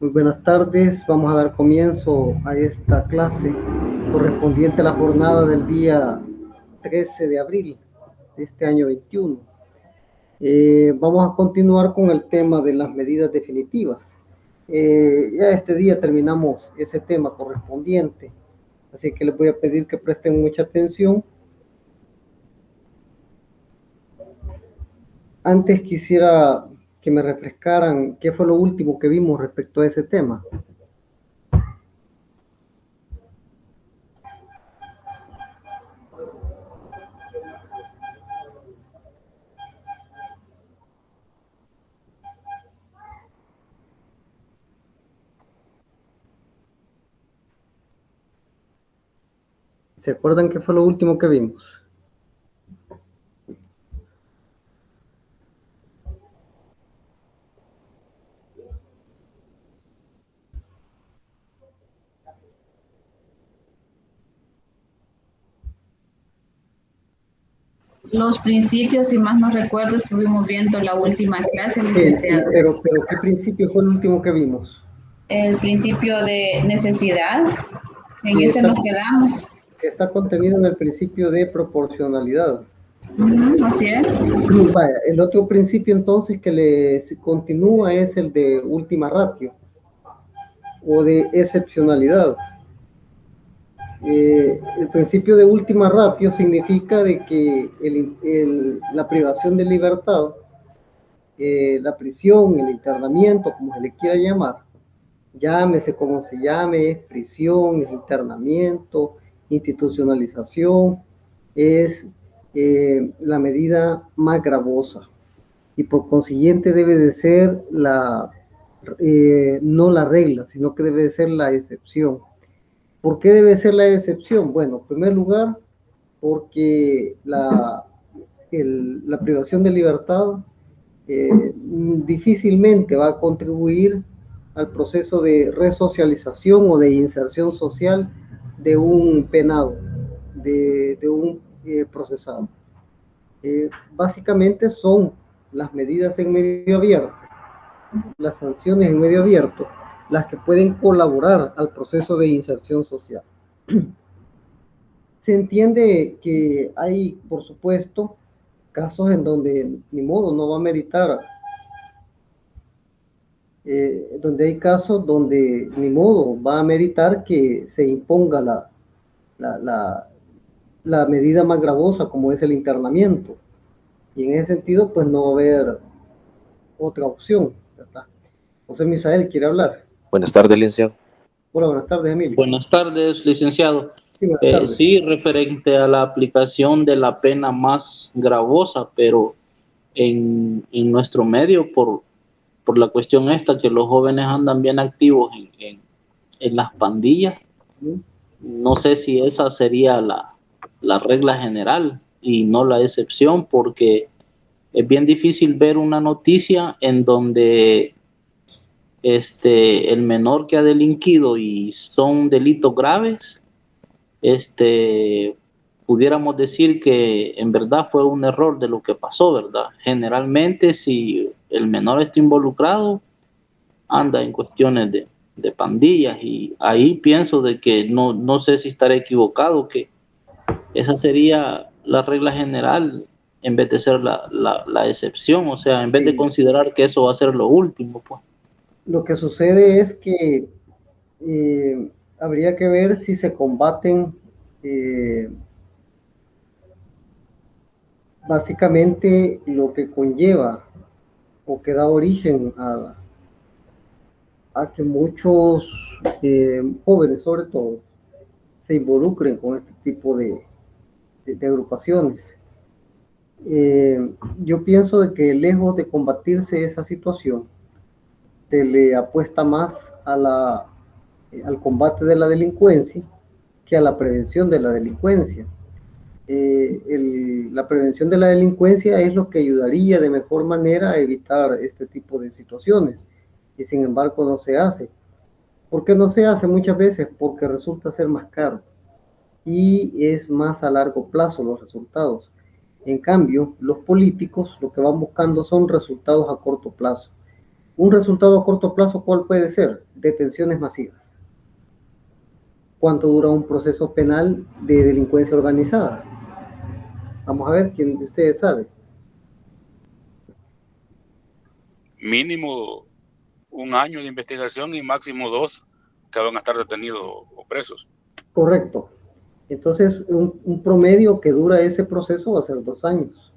Muy buenas tardes, vamos a dar comienzo a esta clase correspondiente a la jornada del día 13 de abril de este año 21. Vamos a continuar con el tema de las medidas definitivas. Ya este día terminamos ese tema correspondiente, así que les voy a pedir que presten mucha atención. Antes quisiera que me refrescaran qué fue lo último que vimos respecto a ese tema. ¿Se acuerdan qué fue lo último que vimos? Los principios, si más no recuerdo, estuvimos viendo la última clase, licenciado. Pero ¿qué principio fue el último que vimos? El principio de necesidad, en ese nos quedamos. Que está contenido en el principio de proporcionalidad. Así es. Vaya, el otro principio entonces que le continúa es el de última ratio o de excepcionalidad. El principio de última ratio significa de que la privación de libertad, la prisión, el internamiento, como se le quiera llamar, llámese como se llame, es prisión, es internamiento, institucionalización, es la medida más gravosa y por consiguiente debe de ser no la regla, sino que debe de ser la excepción. ¿Por qué debe ser la excepción? Bueno, en primer lugar, porque la privación de libertad difícilmente va a contribuir al proceso de resocialización o de inserción social de un penado, de un procesado. Básicamente son las medidas en medio abierto, las sanciones en medio abierto, las que pueden colaborar al proceso de inserción social. Se entiende que hay, por supuesto, casos en donde ni modo no va a meritar, donde hay casos donde ni modo va a meritar que se imponga la medida más gravosa como es el internamiento. Y en ese sentido, pues no va a haber otra opción, ¿verdad? José Misael, ¿quiere hablar? Buenas tardes, licenciado. Hola, buenas tardes, Emilio. Buenas tardes, licenciado. Sí, buenas tardes. Sí, referente a la aplicación de la pena más gravosa, pero en nuestro medio, por la cuestión esta, que los jóvenes andan bien activos en las pandillas, no sé si esa sería la regla general y no la excepción, porque es bien difícil ver una noticia en donde el menor que ha delinquido y son delitos graves, pudiéramos decir que en verdad fue un error de lo que pasó, ¿verdad? Generalmente, si el menor está involucrado, anda en cuestiones de pandillas, y ahí pienso de que no sé si estaré equivocado, que esa sería la regla general en vez de ser la excepción, o sea, en vez de considerar que eso va a ser lo último, pues. Lo que sucede es que habría que ver si se combaten básicamente lo que conlleva o que da origen a que muchos jóvenes, sobre todo, se involucren con este tipo de agrupaciones. Yo pienso de que lejos de combatirse esa situación, se le apuesta más al combate de la delincuencia que a la prevención de la delincuencia. La prevención de la delincuencia es lo que ayudaría de mejor manera a evitar este tipo de situaciones, y sin embargo no se hace. ¿Por qué no se hace muchas veces? Porque resulta ser más caro y es más a largo plazo los resultados. En cambio, los políticos lo que van buscando son resultados a corto plazo. Un resultado a corto plazo, ¿cuál puede ser? Detenciones masivas. ¿Cuánto dura un proceso penal de delincuencia organizada? Vamos a ver, ¿quién de ustedes sabe? Mínimo 1 año de investigación y máximo 2 que van a estar detenidos o presos. Correcto. Entonces, un promedio que dura ese proceso va a ser 2 años.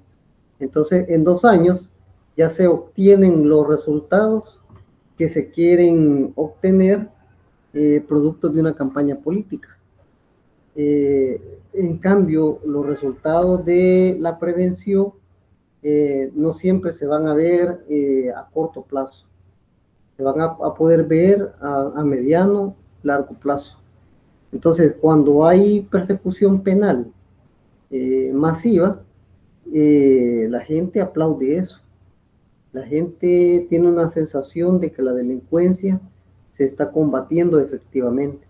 Entonces, en 2 años ya se obtienen los resultados que se quieren obtener producto de una campaña política. En cambio, los resultados de la prevención no siempre se van a ver a corto plazo. Se van a poder ver a mediano, largo plazo. Entonces, cuando hay persecución penal masiva, la gente aplaude eso. La gente tiene una sensación de que la delincuencia se está combatiendo efectivamente,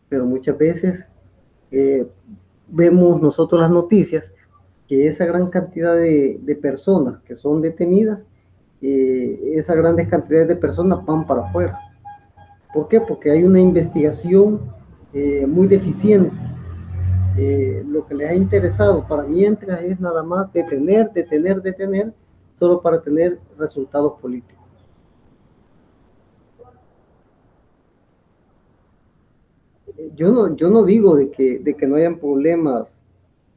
pero muchas veces vemos nosotros las noticias que esa gran cantidad de personas que son detenidas, esas grandes cantidades de personas van para afuera. ¿Por qué? Porque hay una investigación muy deficiente. Lo que les ha interesado para mientras es nada más detener, solo para tener resultados políticos. Yo no digo de que no hayan problemas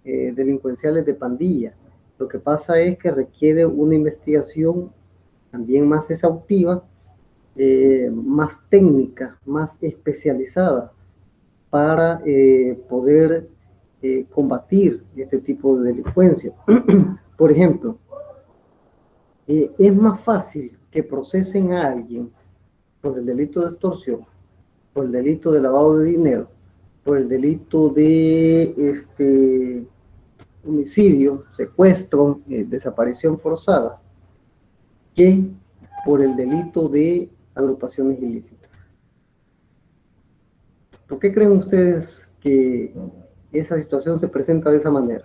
delincuenciales de pandilla. Lo que pasa es que requiere una investigación también más exhaustiva, más técnica, más especializada para poder combatir este tipo de delincuencia. Por ejemplo, es más fácil que procesen a alguien por el delito de extorsión, por el delito de lavado de dinero, por el delito de homicidio, secuestro, desaparición forzada, que por el delito de agrupaciones ilícitas. ¿Por qué creen ustedes que esa situación se presenta de esa manera?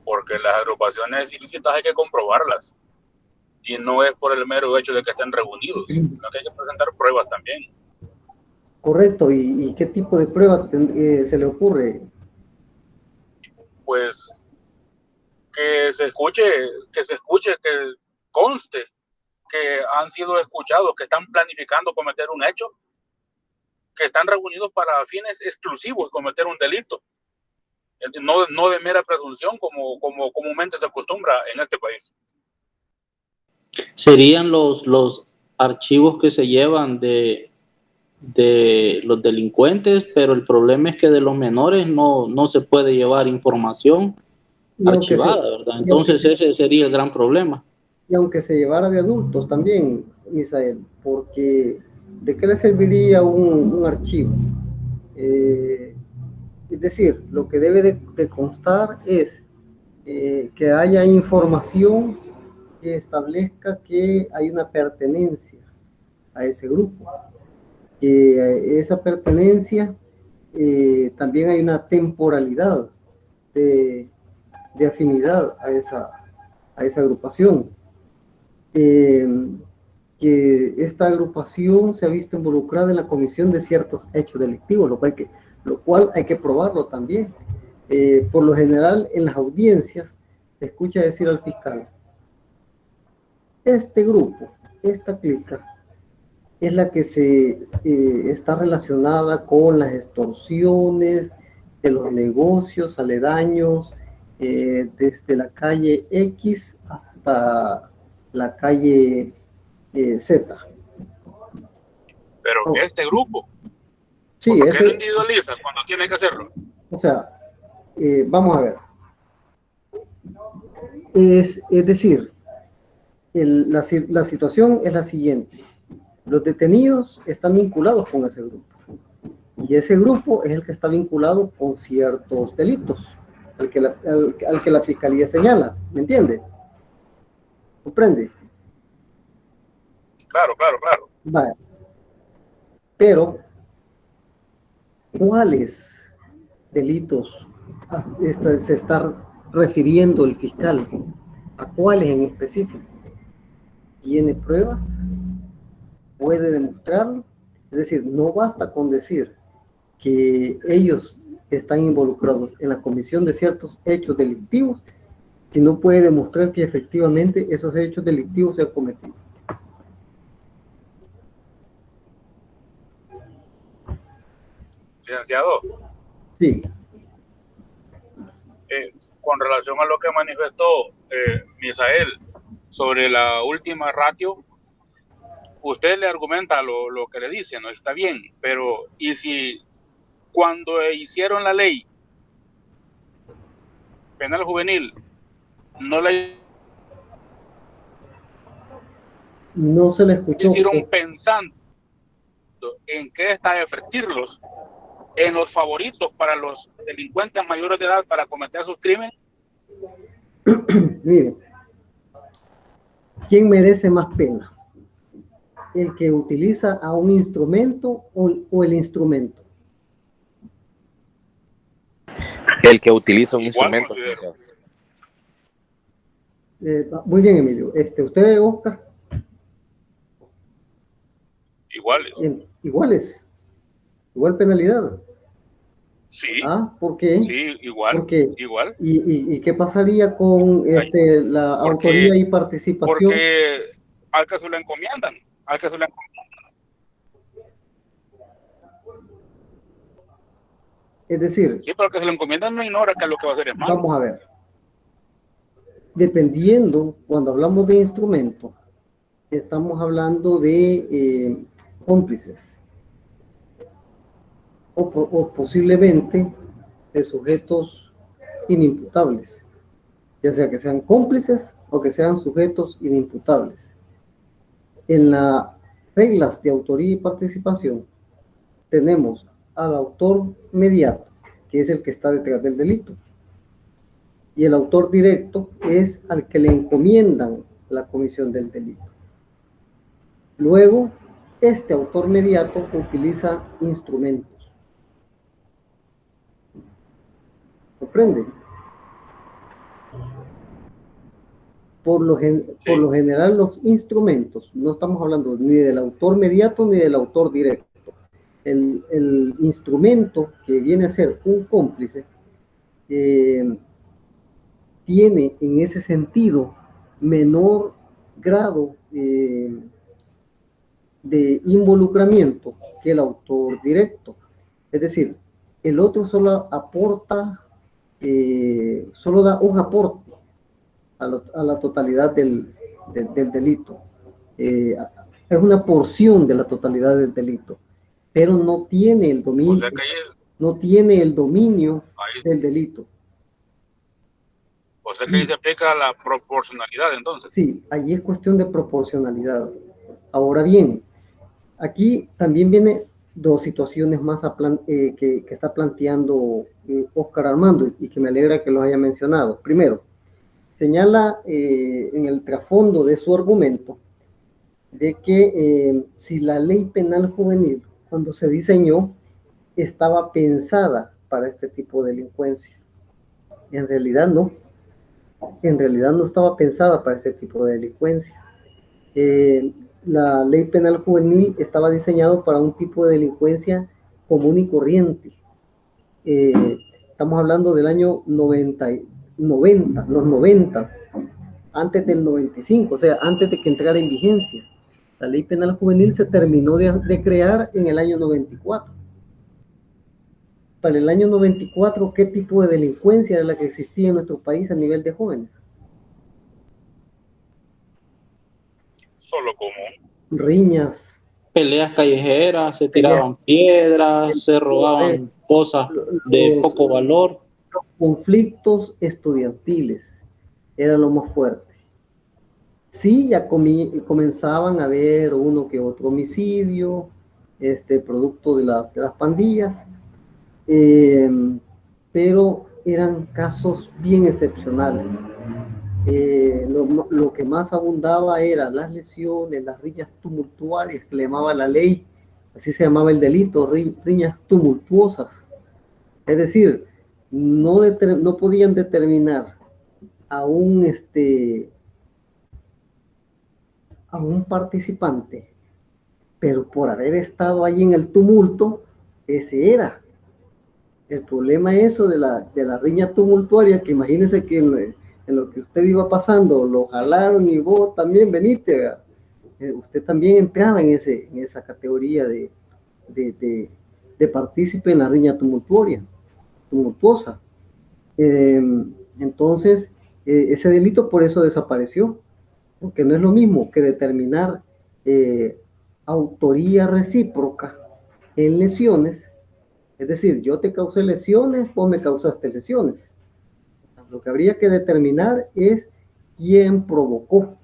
Porque las agrupaciones ilícitas hay que comprobarlas. Y no es por el mero hecho de que estén reunidos, sino que hay que presentar pruebas también. Correcto. ¿Y qué tipo de prueba se le ocurre? Pues que se escuche, que conste que han sido escuchados, que están planificando cometer un hecho, que están reunidos para fines exclusivos de cometer un delito, no de mera presunción como comúnmente se acostumbra en este país. Serían los archivos que se llevan de los delincuentes, pero el problema es que de los menores no se puede llevar información archivada, ¿verdad? Entonces ese sería el gran problema. Y aunque se llevara de adultos también, Misael, porque ¿de qué le serviría un archivo? Es decir, lo que debe de constar es que haya información que establezca que hay una pertenencia a ese grupo. Esa pertenencia también hay una temporalidad de afinidad a esa agrupación. Que esta agrupación se ha visto involucrada en la comisión de ciertos hechos delictivos, lo cual hay que probarlo también. Por lo general, en las audiencias se escucha decir al fiscal: este grupo, esta clica, es la que está relacionada con las extorsiones de los negocios aledaños, desde la calle X hasta la calle Z. Pero este grupo, sí, ¿por qué lo individualizas cuando tiene que hacerlo? O sea, vamos a ver. Es decir, la situación es la siguiente. Los detenidos están vinculados con ese grupo. Y ese grupo es el que está vinculado con ciertos delitos, al que la fiscalía señala. ¿Me entiende? ¿Comprende? Claro. Vale. Pero, ¿cuáles delitos se está refiriendo el fiscal? ¿A cuáles en específico? tiene pruebas, puede demostrarlo. Es decir, no basta con decir que ellos están involucrados en la comisión de ciertos hechos delictivos, si no puede demostrar que efectivamente esos hechos delictivos se han cometido. Licenciado, Sí. con relación a lo que manifestó Misael sobre la última ratio, usted le argumenta lo que le dice, ¿no? Está bien, pero ¿y si cuando hicieron la ley penal juvenil No se le escuchó. hicieron pensando en qué efectirlos en los favoritos para los delincuentes mayores de edad para cometer sus crímenes? Mire, ¿quién merece más pena? ¿El que utiliza a un instrumento o el instrumento? El que utiliza un Igual instrumento. considero. Muy bien, Emilio. ¿Usted, Oscar? Iguales. Iguales. Igual penalidad. Sí. ¿Por qué? Sí, igual. Porque, igual. ¿Y qué pasaría con la autoría y participación? Porque al que se lo encomiendan, Es decir, sí, pero al que se lo encomiendan no ignora que lo que va a hacer es malo. Vamos a ver. Dependiendo, cuando hablamos de instrumento, estamos hablando de cómplices o posiblemente de sujetos inimputables, ya sea que sean cómplices o que sean sujetos inimputables. En las reglas de autoría y participación tenemos al autor mediato, que es el que está detrás del delito, y el autor directo es al que le encomiendan la comisión del delito. Luego, este autor mediato utiliza instrumentos. ¿Comprende? Por lo general, los instrumentos, no estamos hablando ni del autor mediato ni del autor directo. El instrumento que viene a ser un cómplice tiene en ese sentido menor grado de involucramiento que el autor directo. Es decir, el otro solo aporta, solo da un aporte a la totalidad del delito. Es una porción de la totalidad del delito, pero no tiene el dominio, no tiene el dominio del delito. O sea que ahí se aplica la proporcionalidad, entonces. Sí, ahí es cuestión de proporcionalidad. Ahora bien, aquí también viene dos situaciones más que está planteando Oscar Armando y que me alegra que los haya mencionado. Primero, señala en el trasfondo de su argumento de que si la ley penal juvenil, cuando se diseñó, estaba pensada para este tipo de delincuencia. En realidad no. En realidad no estaba pensada para este tipo de delincuencia. La ley penal juvenil estaba diseñada para un tipo de delincuencia común y corriente. Estamos hablando del año 90, los 90, antes del 95, o sea, antes de que entrara en vigencia. La ley penal juvenil se terminó de crear en el año 94. Para el año 94, ¿qué tipo de delincuencia era la que existía en nuestro país a nivel de jóvenes? Solo común. Riñas. Peleas callejeras, se tiraban piedras, se robaban cosas de poco valor. Los conflictos estudiantiles era lo más fuerte. Sí, ya comenzaban a haber uno que otro homicidio, producto de las pandillas, pero eran casos bien excepcionales. Lo que más abundaba eran las lesiones, las riñas tumultuarias, que le llamaba la ley, así se llamaba el delito, riñas tumultuosas. Es decir, no podían determinar a un a un participante, pero por haber estado ahí en el tumulto, ese era. El problema eso de la riña tumultuaria, que imagínense que en lo que usted iba pasando, lo jalaron y vos también veniste, usted también entraba en esa categoría de partícipe en la riña tumultuosa. Entonces, ese delito por eso desapareció, porque no es lo mismo que determinar autoría recíproca en lesiones, es decir, yo te causé lesiones, vos me causaste lesiones. Lo que habría que determinar es quién provocó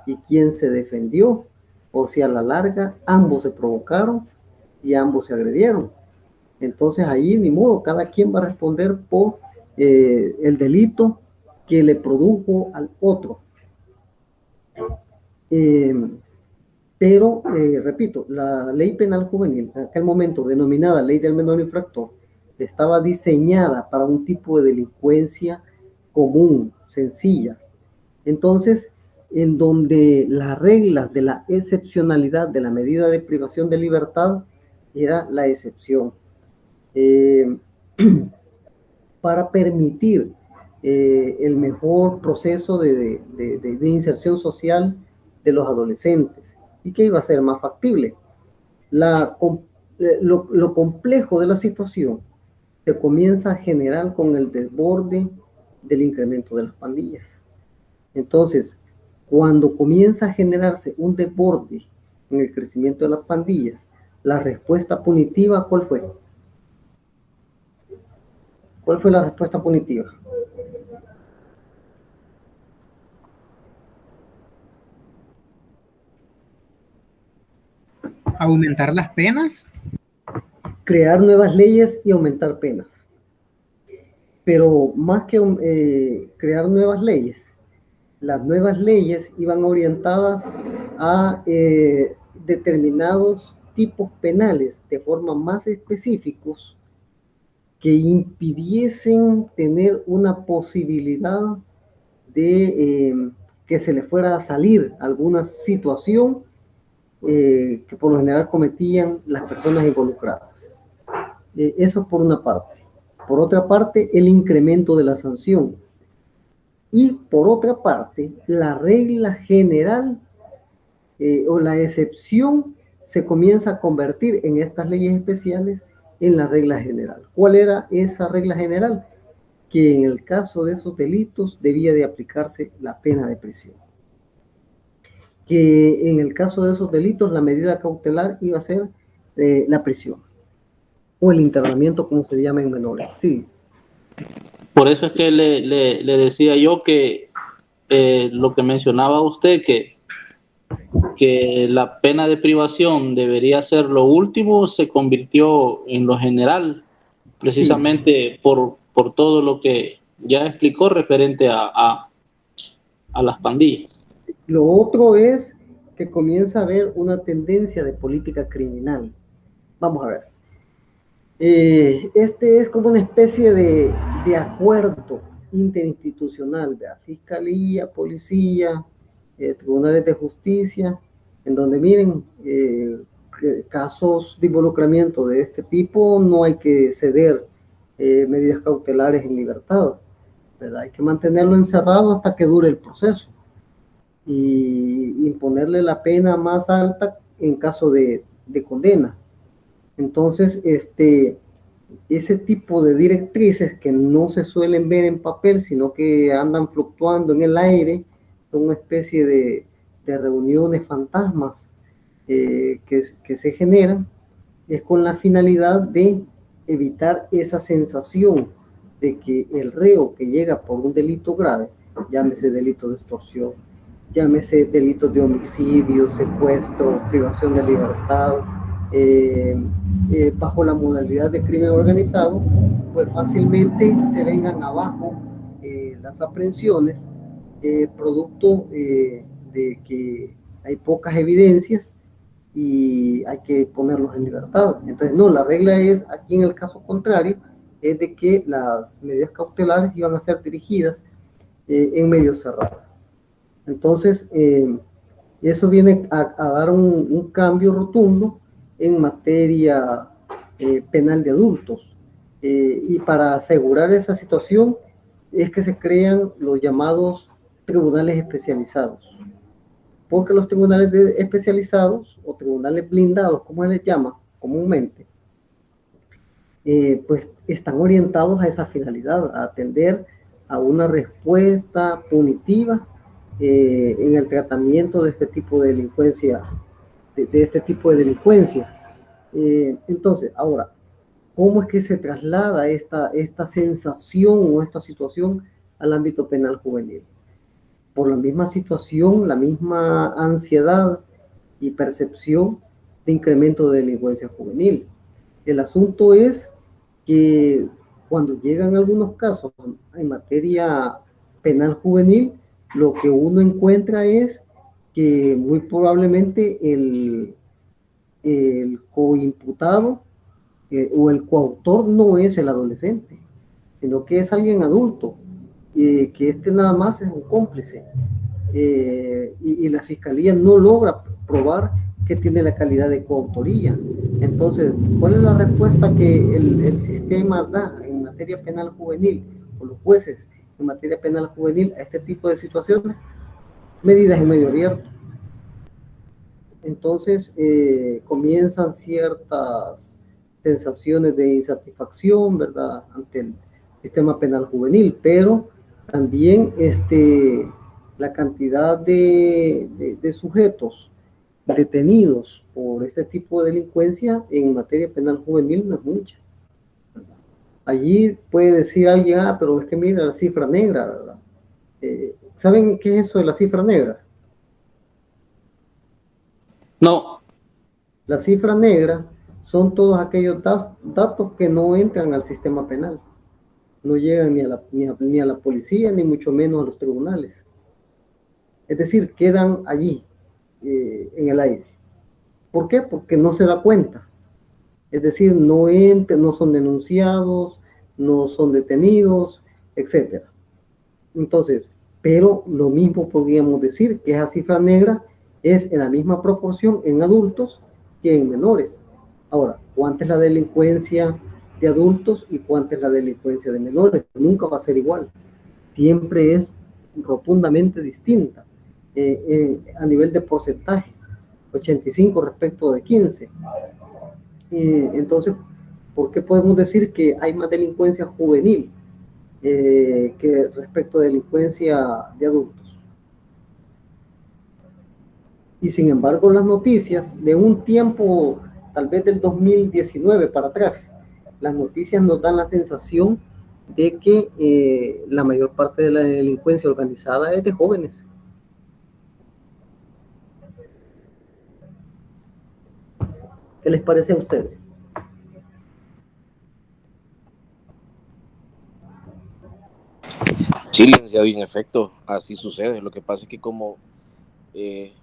y quién se defendió, o si a la larga ambos se provocaron y ambos se agredieron. Entonces ahí ni modo, cada quien va a responder por el delito que le produjo al otro. Pero, repito, la ley penal juvenil, en aquel momento denominada ley del menor infractor, estaba diseñada para un tipo de delincuencia común, sencilla. Entonces, en donde las reglas de la excepcionalidad de la medida de privación de libertad era la excepción. Para permitir el mejor proceso de inserción social de los adolescentes y que iba a ser más factible. Lo complejo de la situación se comienza a generar con el desborde del incremento de las pandillas. Entonces, cuando comienza a generarse un desborde en el crecimiento de las pandillas, la respuesta punitiva, ¿cuál fue? ¿Cuál fue la respuesta punitiva? ¿Aumentar las penas? Crear nuevas leyes y aumentar penas. Pero más que crear nuevas leyes, las nuevas leyes iban orientadas a determinados tipos penales de forma más específicos que impidiesen tener una posibilidad de que se le fuera a salir alguna situación que por lo general cometían las personas involucradas. Eso por una parte. Por otra parte, el incremento de la sanción. Y por otra parte, la regla general o la excepción se comienza a convertir en estas leyes especiales en la regla general. ¿Cuál era esa regla general? Que en el caso de esos delitos debía de aplicarse la pena de prisión. Que en el caso de esos delitos la medida cautelar iba a ser la prisión o el internamiento, como se llama en menores. Sí. Por eso es que le decía yo que lo que mencionaba usted, que la pena de privación debería ser lo último, se convirtió en lo general, precisamente sí, por todo lo que ya explicó referente a las pandillas. Lo otro es que comienza a haber una tendencia de política criminal. Vamos a ver. Este es como una especie de acuerdo interinstitucional de fiscalía, policía, tribunales de justicia, en donde miren, casos de involucramiento de este tipo no hay que ceder medidas cautelares en libertad, ¿verdad? Hay que mantenerlo encerrado hasta que dure el proceso y imponerle la pena más alta en caso de condena. Entonces, ese tipo de directrices que no se suelen ver en papel, sino que andan fluctuando en el aire, son una especie de reuniones fantasmas que se generan, es con la finalidad de evitar esa sensación de que el reo que llega por un delito grave, llámese delito de extorsión, llámese delitos de homicidio, secuestro, privación de libertad, bajo la modalidad de crimen organizado, pues fácilmente se vengan abajo las aprehensiones, producto de que hay pocas evidencias y hay que ponerlos en libertad. Entonces, no, la regla es, aquí en el caso contrario, es de que las medidas cautelares iban a ser dirigidas en medio cerrado. Entonces, Y eso viene a dar un cambio rotundo en materia penal de adultos. Y para asegurar esa situación es que se crean los llamados tribunales especializados. Porque los tribunales especializados o tribunales blindados, como se les llama comúnmente, pues están orientados a esa finalidad, a atender a una respuesta punitiva en el tratamiento de este tipo de delincuencia, de este tipo de delincuencia. Entonces, ahora, ¿cómo es que se traslada esta sensación o esta situación al ámbito penal juvenil? Por la misma situación, la misma ansiedad y percepción de incremento de delincuencia juvenil. El asunto es que cuando llegan algunos casos en materia penal juvenil, lo que uno encuentra es que muy probablemente el coimputado o el coautor no es el adolescente, sino que es alguien adulto, que nada más es un cómplice. Y la fiscalía no logra probar que tiene la calidad de coautoría. Entonces, ¿cuál es la respuesta que el sistema da en materia penal juvenil, o los jueces en materia penal juvenil, a este tipo de situaciones? Medidas en medio abierto. Entonces, comienzan ciertas sensaciones de insatisfacción, ¿verdad?, ante el sistema penal juvenil, pero también la cantidad de sujetos detenidos por este tipo de delincuencia en materia penal juvenil no es mucha. Allí puede decir alguien, pero es que mira la cifra negra, ¿verdad? ¿Saben qué es eso de la cifra negra? No. La cifra negra son todos aquellos datos que no entran al sistema penal. No llegan ni a la policía, ni mucho menos a los tribunales. Es decir, quedan allí, en el aire. ¿Por qué? Porque no se da cuenta. Es decir, no son denunciados, no son detenidos, etc. Entonces, pero lo mismo podríamos decir que esa cifra negra es en la misma proporción en adultos que en menores. Ahora, ¿cuánta es la delincuencia de adultos y cuánta es la delincuencia de menores? Nunca va a ser igual. Siempre es rotundamente distinta a nivel de porcentaje. 85 respecto de 15. Entonces, ¿por qué podemos decir que hay más delincuencia juvenil que respecto de delincuencia de adultos? Y sin embargo, las noticias de un tiempo, tal vez del 2019 para atrás, las noticias nos dan la sensación de que la mayor parte de la delincuencia organizada es de jóvenes. ¿Qué les parece a ustedes? Sí, licenciado, y en efecto, así sucede. Lo que pasa es que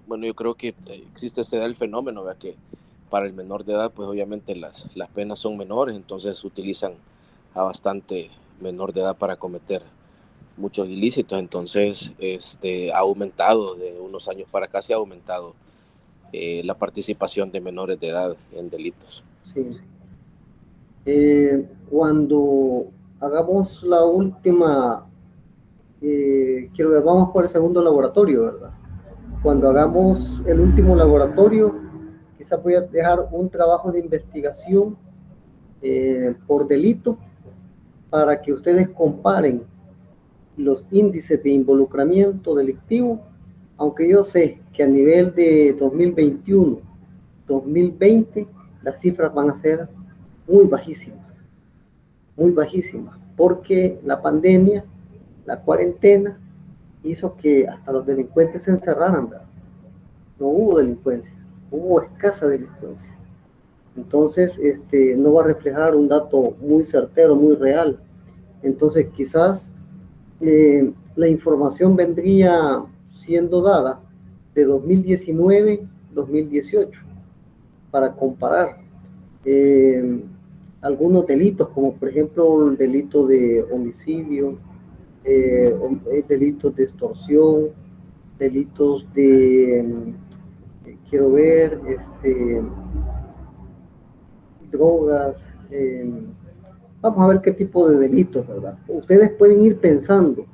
bueno, yo creo que existe el fenómeno, ¿verdad? Que para el menor de edad, pues obviamente las penas son menores, entonces utilizan a bastante menor de edad para cometer muchos ilícitos. Entonces, ha aumentado de unos años para acá, se ha aumentado la participación de menores de edad en delitos. Sí. Cuando hagamos la última, quiero ver, vamos por el segundo laboratorio, ¿verdad? Cuando hagamos el último laboratorio, quizás voy a dejar un trabajo de investigación por delito para que ustedes comparen los índices de involucramiento delictivo, aunque yo sé que a nivel de 2021, 2020, las cifras van a ser muy bajísimas, porque la pandemia, la cuarentena, hizo que hasta los delincuentes se encerraran, ¿verdad? No hubo delincuencia, hubo escasa delincuencia. Entonces, no va a reflejar un dato muy certero, muy real. Entonces, quizás la información vendría siendo dada de 2019-2018 para comparar algunos delitos, como por ejemplo el delito de homicidio, delitos de extorsión, delitos de quiero ver, drogas, vamos a ver qué tipo de delitos, ¿verdad? Ustedes pueden ir pensando,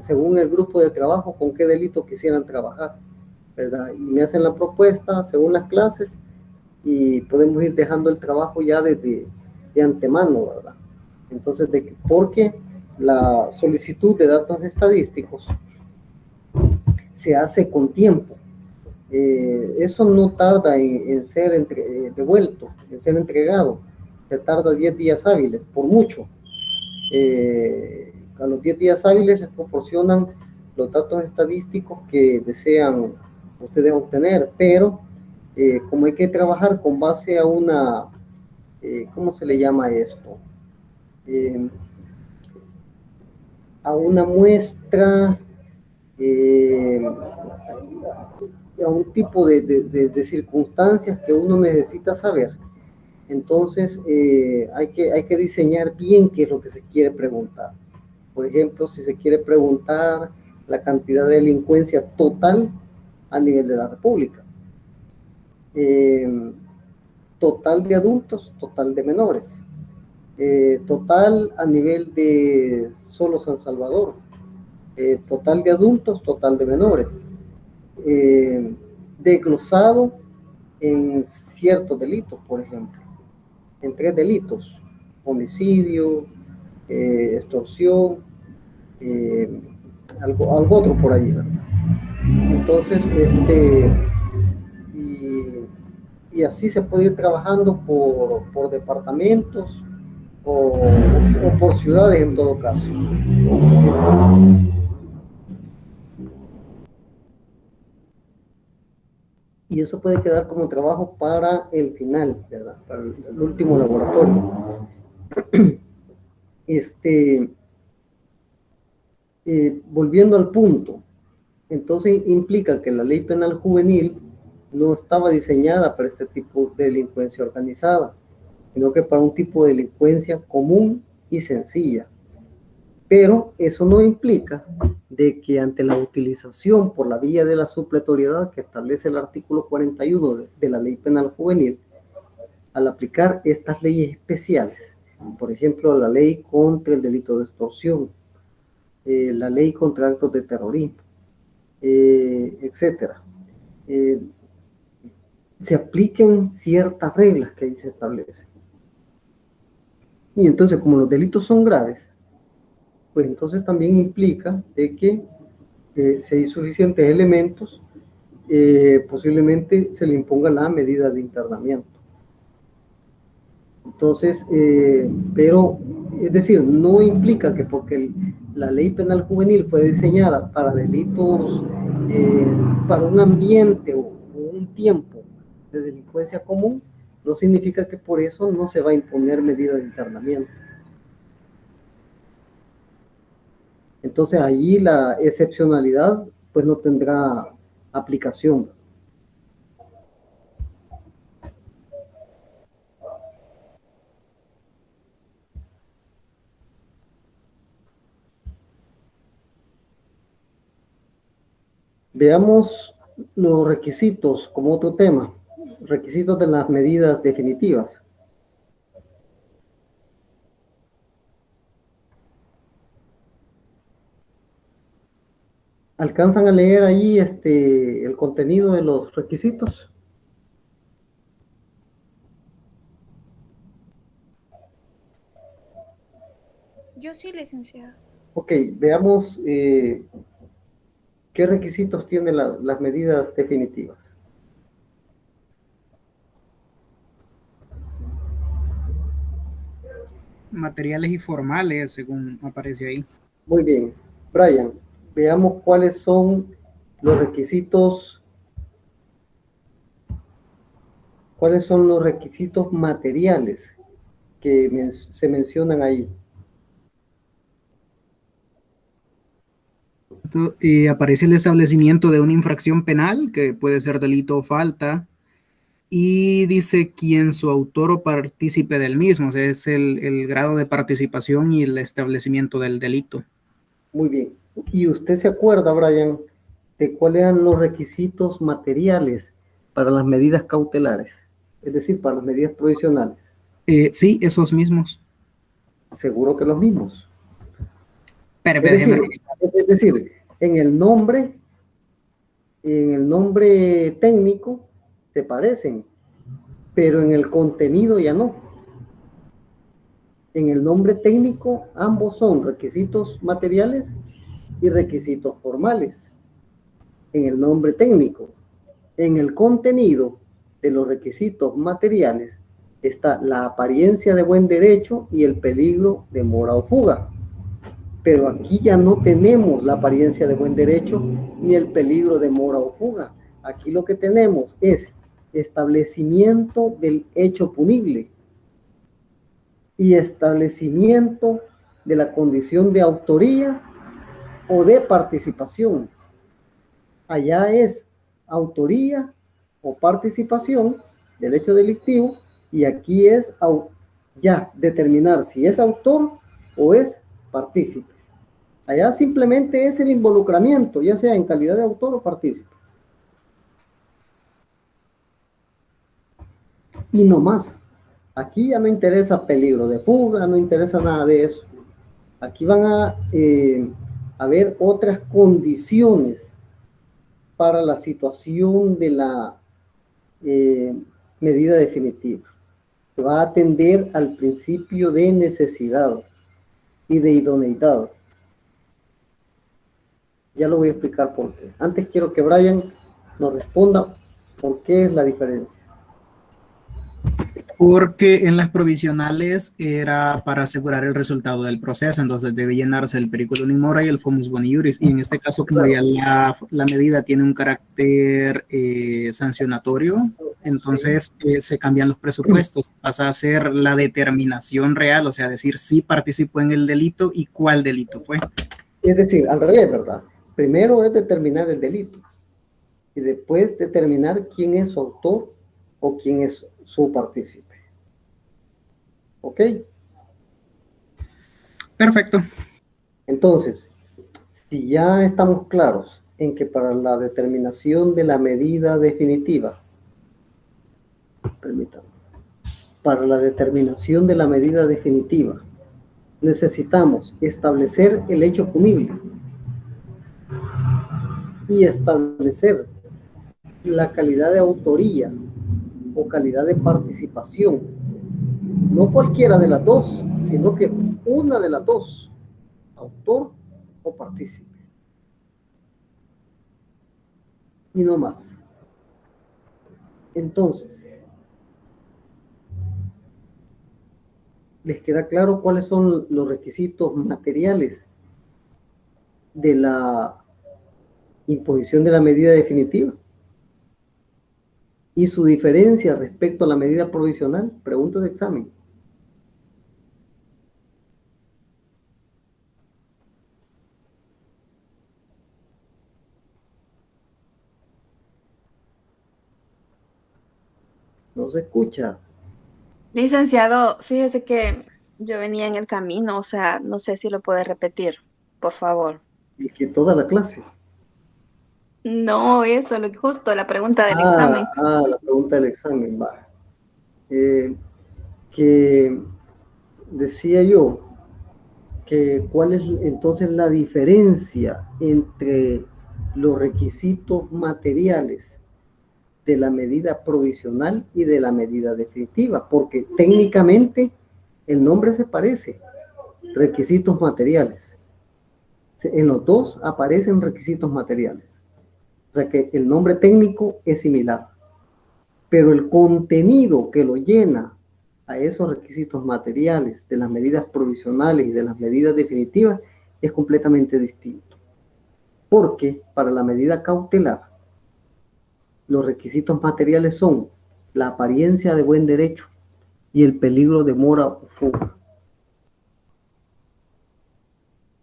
según el grupo de trabajo, con qué delito quisieran trabajar, ¿verdad? Y me hacen la propuesta según las clases y podemos ir dejando el trabajo ya de antemano, ¿verdad? Entonces, porque la solicitud de datos estadísticos se hace con tiempo. Eso no tarda en ser devuelto, en ser entregado. Se tarda 10 días hábiles, por mucho. A los 10 días hábiles les proporcionan los datos estadísticos que desean ustedes obtener, pero como hay que trabajar con base a una, ¿cómo se le llama esto? A una muestra, a un tipo de circunstancias que uno necesita saber. Entonces, hay que diseñar bien qué es lo que se quiere preguntar. Por ejemplo, si se quiere preguntar la cantidad de delincuencia total a nivel de la República. Total de adultos, total de menores. Total a nivel de solo San Salvador. Total de adultos, total de menores. Desglosado en ciertos delitos, por ejemplo, en 3 delitos: homicidio, extorsión, algo otro por ahí, ¿verdad? Entonces, y así se puede ir trabajando por departamentos o por ciudades en todo caso. Y eso puede quedar como trabajo para el final, ¿verdad? Para el último laboratorio. Volviendo al punto, entonces implica que la ley penal juvenil no estaba diseñada para este tipo de delincuencia organizada, sino que para un tipo de delincuencia común y sencilla. Pero eso no implica de que ante la utilización por la vía de la supletoriedad que establece el artículo 41 de la ley penal juvenil, al aplicar estas leyes especiales, por ejemplo, la ley contra el delito de extorsión, la ley contra actos de terrorismo, etcétera, se apliquen ciertas reglas que ahí se establecen. Y entonces, como los delitos son graves, pues entonces también implica de que si hay suficientes elementos, posiblemente se le imponga la medida de internamiento. Entonces, pero, es decir, no implica que porque la ley penal juvenil fue diseñada para delitos, para un ambiente o un tiempo de delincuencia común, no significa que por eso no se va a imponer medida de internamiento. Entonces, allí la excepcionalidad pues no tendrá aplicación. Veamos los requisitos como otro tema, requisitos de las medidas definitivas. ¿Alcanzan a leer ahí el contenido de los requisitos? Yo sí, licenciada. Ok, veamos qué requisitos tienen las medidas definitivas. Materiales y formales, según aparece ahí. Muy bien. Brian, veamos cuáles son los requisitos. ¿Cuáles son los requisitos materiales que se mencionan ahí? Aparece el establecimiento de una infracción penal, que puede ser delito o falta, y dice quién su autor o partícipe del mismo, o sea, es el grado de participación y el establecimiento del delito. Muy bien. ¿Y usted se acuerda, Brian, de cuáles eran los requisitos materiales para las medidas cautelares, es decir, para las medidas provisionales. Sí, esos mismos. Seguro que los mismos. Pero Es decir, en el nombre técnico se parecen, pero en el contenido ya no. En el nombre técnico ambos son requisitos materiales y requisitos formales. En el nombre técnico. En el contenido de los requisitos materiales está la apariencia de buen derecho y el peligro de mora o fuga. Pero aquí ya no tenemos la apariencia de buen derecho ni el peligro de mora o fuga. Aquí lo que tenemos es establecimiento del hecho punible y establecimiento de la condición de autoría o de participación. Allá es autoría o participación del hecho delictivo y aquí es ya determinar si es autor o es partícipe. Allá simplemente es el involucramiento, ya sea en calidad de autor o partícipe. Y no más. Aquí ya no interesa peligro de fuga, no interesa nada de eso. Aquí van a haber otras condiciones para la situación de la medida definitiva. Va a atender al principio de necesidad y de idoneidad. Ya lo voy a explicar por qué. Antes quiero que Brian nos responda por qué es la diferencia. Porque en las provisionales era para asegurar el resultado del proceso, entonces debe llenarse el periculum in mora y el fumus boni iuris, y en este caso como ya la medida tiene un carácter sancionatorio, entonces se cambian los presupuestos, pasa a ser la determinación real, o sea, decir si participó en el delito y cuál delito fue. Es decir, al revés, ¿verdad? Primero es determinar el delito y después determinar quién es su autor o quién es su partícipe. ¿Ok? Perfecto. Entonces, si ya estamos claros en que para la determinación de la medida definitiva, permítanme, para la determinación de la medida definitiva, necesitamos establecer el hecho punible y establecer la calidad de autoría o calidad de participación. No cualquiera de las dos, sino que una de las dos, autor o partícipe. Y no más. Entonces, ¿les queda claro cuáles son los requisitos materiales de la imposición de la medida definitiva? ¿Y su diferencia respecto a la medida provisional? Pregunta de examen. No se escucha. Licenciado, fíjese que yo venía en el camino, o sea, no sé si lo puede repetir, por favor. Y que toda la clase. No, eso, justo la pregunta del examen. La pregunta del examen, va. Que decía yo que cuál es entonces la diferencia entre los requisitos materiales de la medida provisional y de la medida definitiva, porque técnicamente el nombre se parece, requisitos materiales. En los dos aparecen requisitos materiales. O sea que el nombre técnico es similar, pero el contenido que lo llena a esos requisitos materiales de las medidas provisionales y de las medidas definitivas es completamente distinto. Porque para la medida cautelar, los requisitos materiales son la apariencia de buen derecho y el peligro de mora o fuga.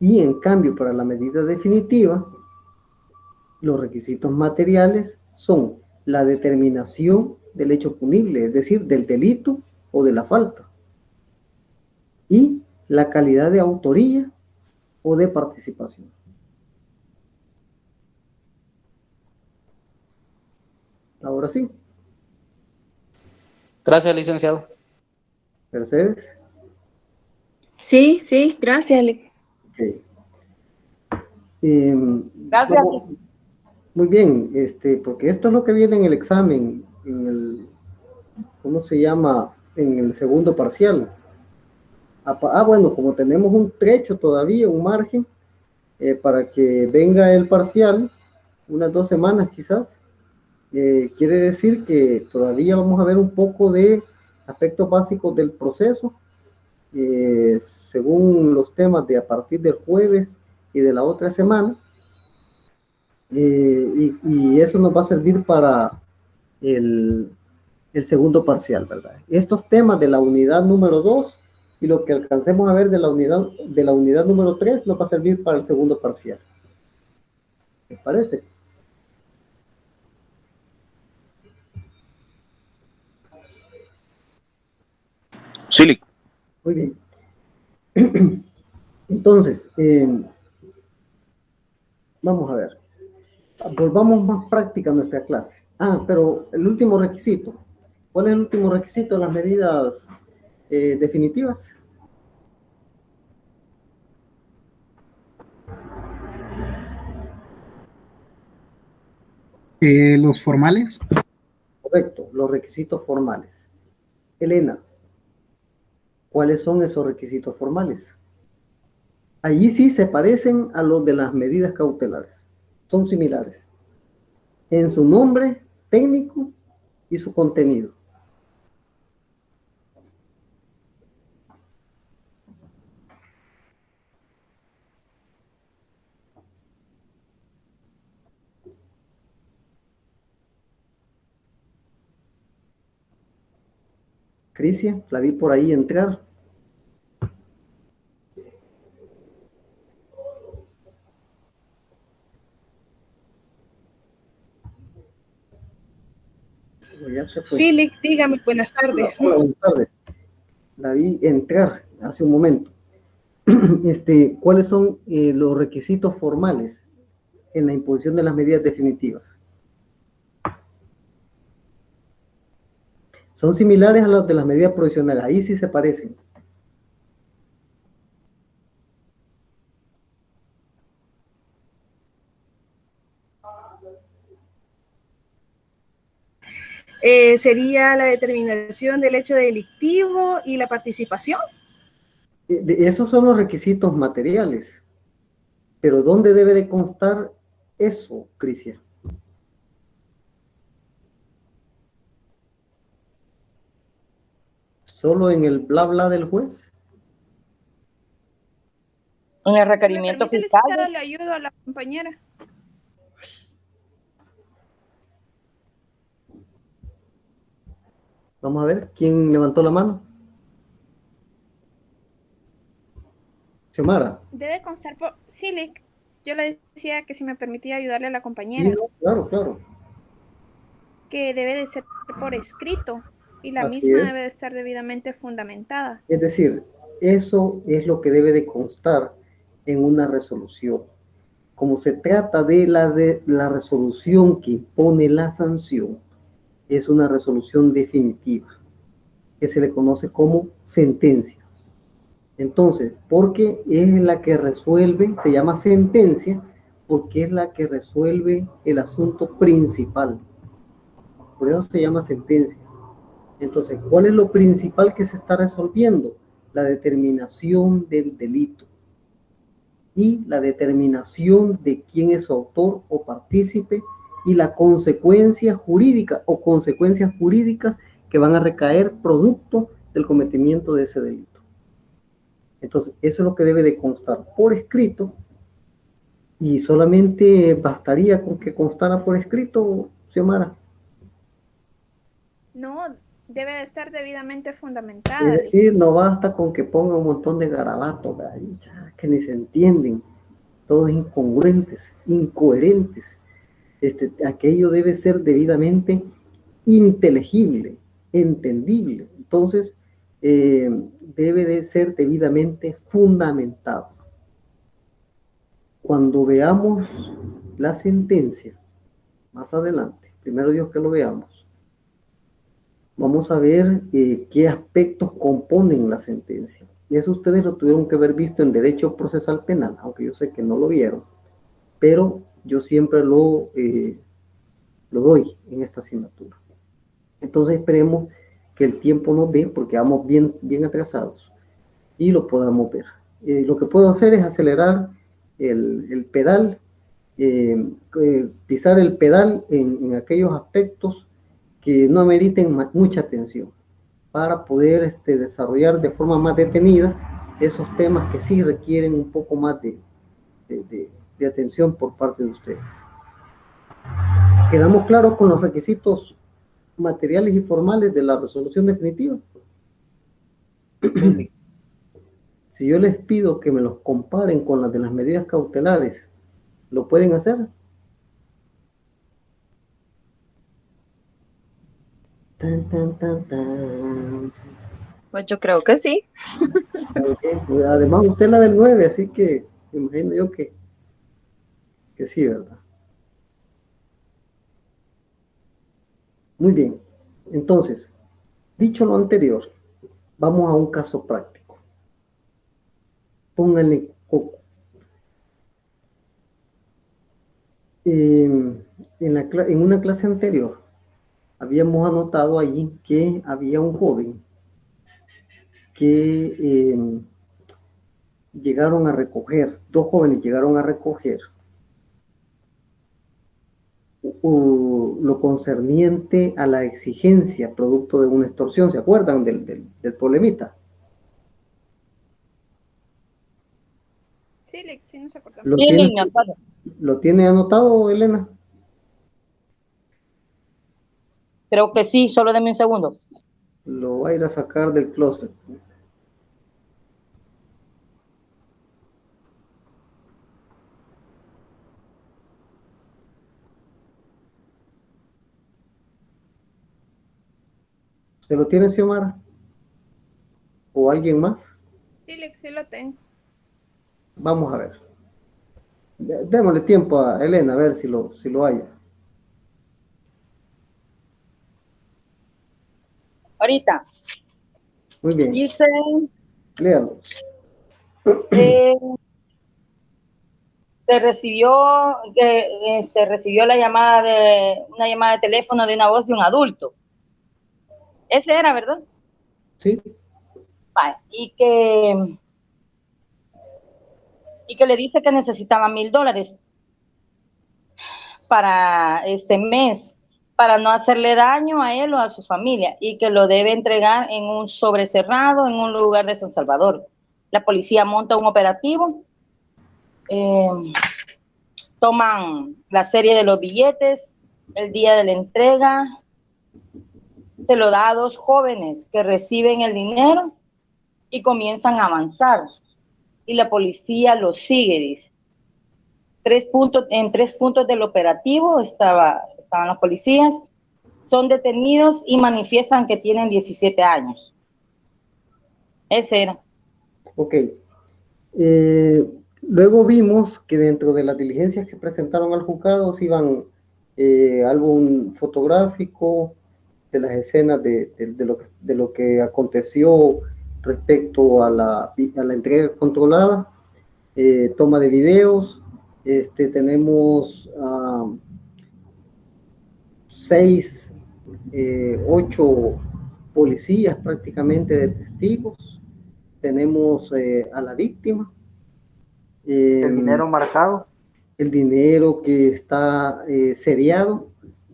Y en cambio, para la medida definitiva, los requisitos materiales son la determinación del hecho punible, es decir, del delito o de la falta, y la calidad de autoría o de participación. Ahora sí. Gracias, licenciado. Mercedes. Sí, sí, gracias. Ok. Gracias. Muy bien, porque esto es lo que viene en el examen, ¿cómo se llama? En el segundo parcial. Bueno, como tenemos un trecho todavía, un margen, para que venga el parcial, unas 2 semanas quizás, quiere decir que todavía vamos a ver un poco de aspectos básicos del proceso, según los temas de a partir del jueves y de la otra semana, y eso nos va a servir para el segundo parcial, ¿verdad? Estos temas de la unidad número 2 y lo que alcancemos a ver de la unidad número 3 nos va a servir para el segundo parcial. ¿Les parece? Sí. Muy bien. Entonces, vamos a ver. Volvamos más práctica a nuestra clase. Pero el último requisito. ¿Cuál es el último requisito de las medidas definitivas? Los formales. Correcto, los requisitos formales. Elena, ¿cuáles son esos requisitos formales? Allí sí se parecen a los de las medidas cautelares. Son similares en su nombre técnico y su contenido. Cristian, la vi por ahí entrar. Ya se fue. Sí, dígame, buenas tardes. Hola, buenas tardes. La vi entrar hace un momento. ¿Cuáles son los requisitos formales en la imposición de las medidas definitivas? Son similares a los de las medidas provisionales. Ahí sí se parecen. Sería la determinación del hecho delictivo y la participación. Esos son los requisitos materiales. Pero ¿dónde debe de constar eso, Crisia? ¿Solo en el bla bla del juez? En el requerimiento Si me fiscal. permite, le ayudo a la compañera. Vamos a ver, ¿quién levantó la mano? Xiomara. Debe constar por SILIC. Yo le decía que si me permitía ayudarle a la compañera. Sí, no, claro, claro. Que debe de ser por escrito y la Así misma es. debe de estar debidamente fundamentada. Es decir, eso es lo que debe de constar en una resolución. Como se trata de la resolución que impone la sanción, es una resolución definitiva, que se le conoce como sentencia. Entonces, porque es la que resuelve, se llama sentencia, porque es la que resuelve el asunto principal. Por eso se llama sentencia. Entonces, ¿cuál es lo principal que se está resolviendo? La determinación del delito y la determinación de quién es autor o partícipe y la consecuencia jurídica o consecuencias jurídicas que van a recaer producto del cometimiento de ese delito. Entonces, eso es lo que debe de constar por escrito y solamente bastaría con que constara por escrito, Xiomara. No, debe de estar debidamente Es fundamentada. decir, no basta con que ponga un montón de garabatos que ni se entienden, todos incongruentes, incoherentes. Aquello debe ser debidamente inteligible, entendible. Entonces, debe de ser debidamente fundamentado. Cuando veamos la sentencia, más adelante, primero Dios que lo veamos, vamos a ver qué aspectos componen la sentencia. Y eso ustedes lo tuvieron que haber visto en Derecho Procesal Penal, aunque yo sé que no lo vieron, pero yo siempre lo doy en esta asignatura. Entonces esperemos que el tiempo nos dé, porque vamos bien atrasados, y lo podamos ver. Lo que puedo hacer es acelerar el pedal, pisar el pedal en aquellos aspectos que no ameriten mucha atención, para poder desarrollar de forma más detenida esos temas que sí requieren un poco más de atención por parte de ustedes. ¿Quedamos claros con los requisitos materiales y formales de la resolución definitiva? Si yo les pido que me los comparen con las de las medidas cautelares, ¿lo pueden hacer? Tan, tan, tan, tan. Pues yo creo que sí. Okay. Además, usted es la del 9, así que me imagino yo que sí, ¿verdad? Muy bien. Entonces, dicho lo anterior, vamos a un caso práctico. Pónganle coco. En una clase anterior, habíamos anotado allí que había un joven que llegaron a recoger, dos jóvenes llegaron a recoger lo concerniente a la exigencia producto de una extorsión. ¿Se acuerdan del problemita? Sí, Lex, sí nos acordamos. ¿Lo tiene anotado, Elena? Creo que sí, solo denme un segundo. Lo va a ir a sacar del closet. ¿Se lo tiene, Xiomara? ¿O alguien más? Sí, Lex, sí lo tengo. Vamos a ver. Démosle tiempo a Elena a ver si lo haya. Ahorita. Muy bien. Dice. Léalo. Se recibió una llamada de teléfono de una voz de un adulto. Ese era, ¿verdad? Sí. Vale. Y que le dice que necesitaba $1,000 para este mes, para no hacerle daño a él o a su familia, y que lo debe entregar en un sobre cerrado en un lugar de San Salvador. La policía monta un operativo, toman la serie de los billetes, el día de la entrega, se lo da a dos jóvenes que reciben el dinero y comienzan a avanzar. Y la policía los sigue, dice. En 3 puntos del operativo estaban los policías, son detenidos y manifiestan que tienen 17 años. Ese era. Ok. Luego vimos que dentro de las diligencias que presentaron al juzgado se iban álbum fotográfico de las escenas de lo que aconteció respecto a la entrega controlada, toma de videos. Tenemos 6, 8 policías prácticamente de testigos. Tenemos a la víctima. El dinero marcado. El dinero que está seriado.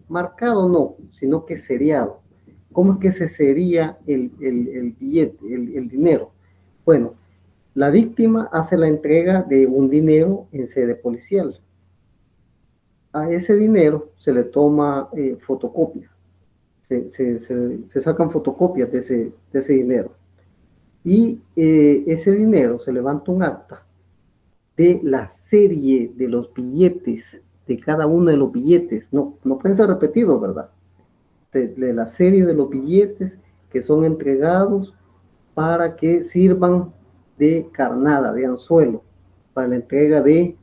Marcado no, sino que seriado. ¿Cómo es que se sería el billete, el dinero? Bueno, la víctima hace la entrega de un dinero en sede policial. A ese dinero se le toma fotocopia. Se sacan fotocopias de ese dinero. Y ese dinero se levanta un acta de la serie de los billetes, de cada uno de los billetes. No pueden ser repetidos, ¿verdad? De la serie de los billetes que son entregados para que sirvan de carnada, de anzuelo, para la entrega de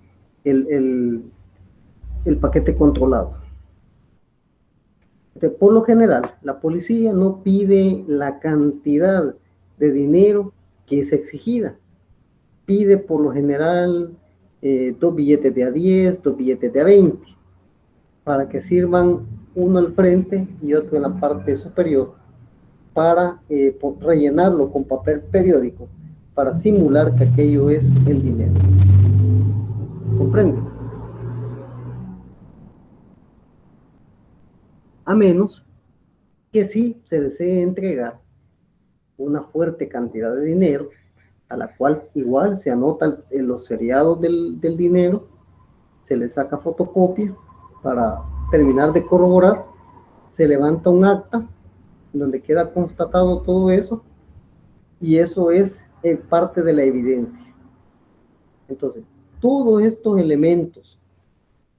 el paquete controlado. Por lo general, la policía no pide la cantidad de dinero que es exigida. Pide por lo general 2 billetes de a 10, 2 billetes de a 20, para que sirvan uno al frente y otro en la parte superior, para rellenarlo con papel periódico, para simular que aquello es el dinero. ¿Comprende? A menos que sí se desee entregar una fuerte cantidad de dinero, a la cual igual se anota en los seriados del dinero, se le saca fotocopia para terminar de corroborar, se levanta un acta donde queda constatado todo eso, y eso es parte de la evidencia. Entonces, todos estos elementos,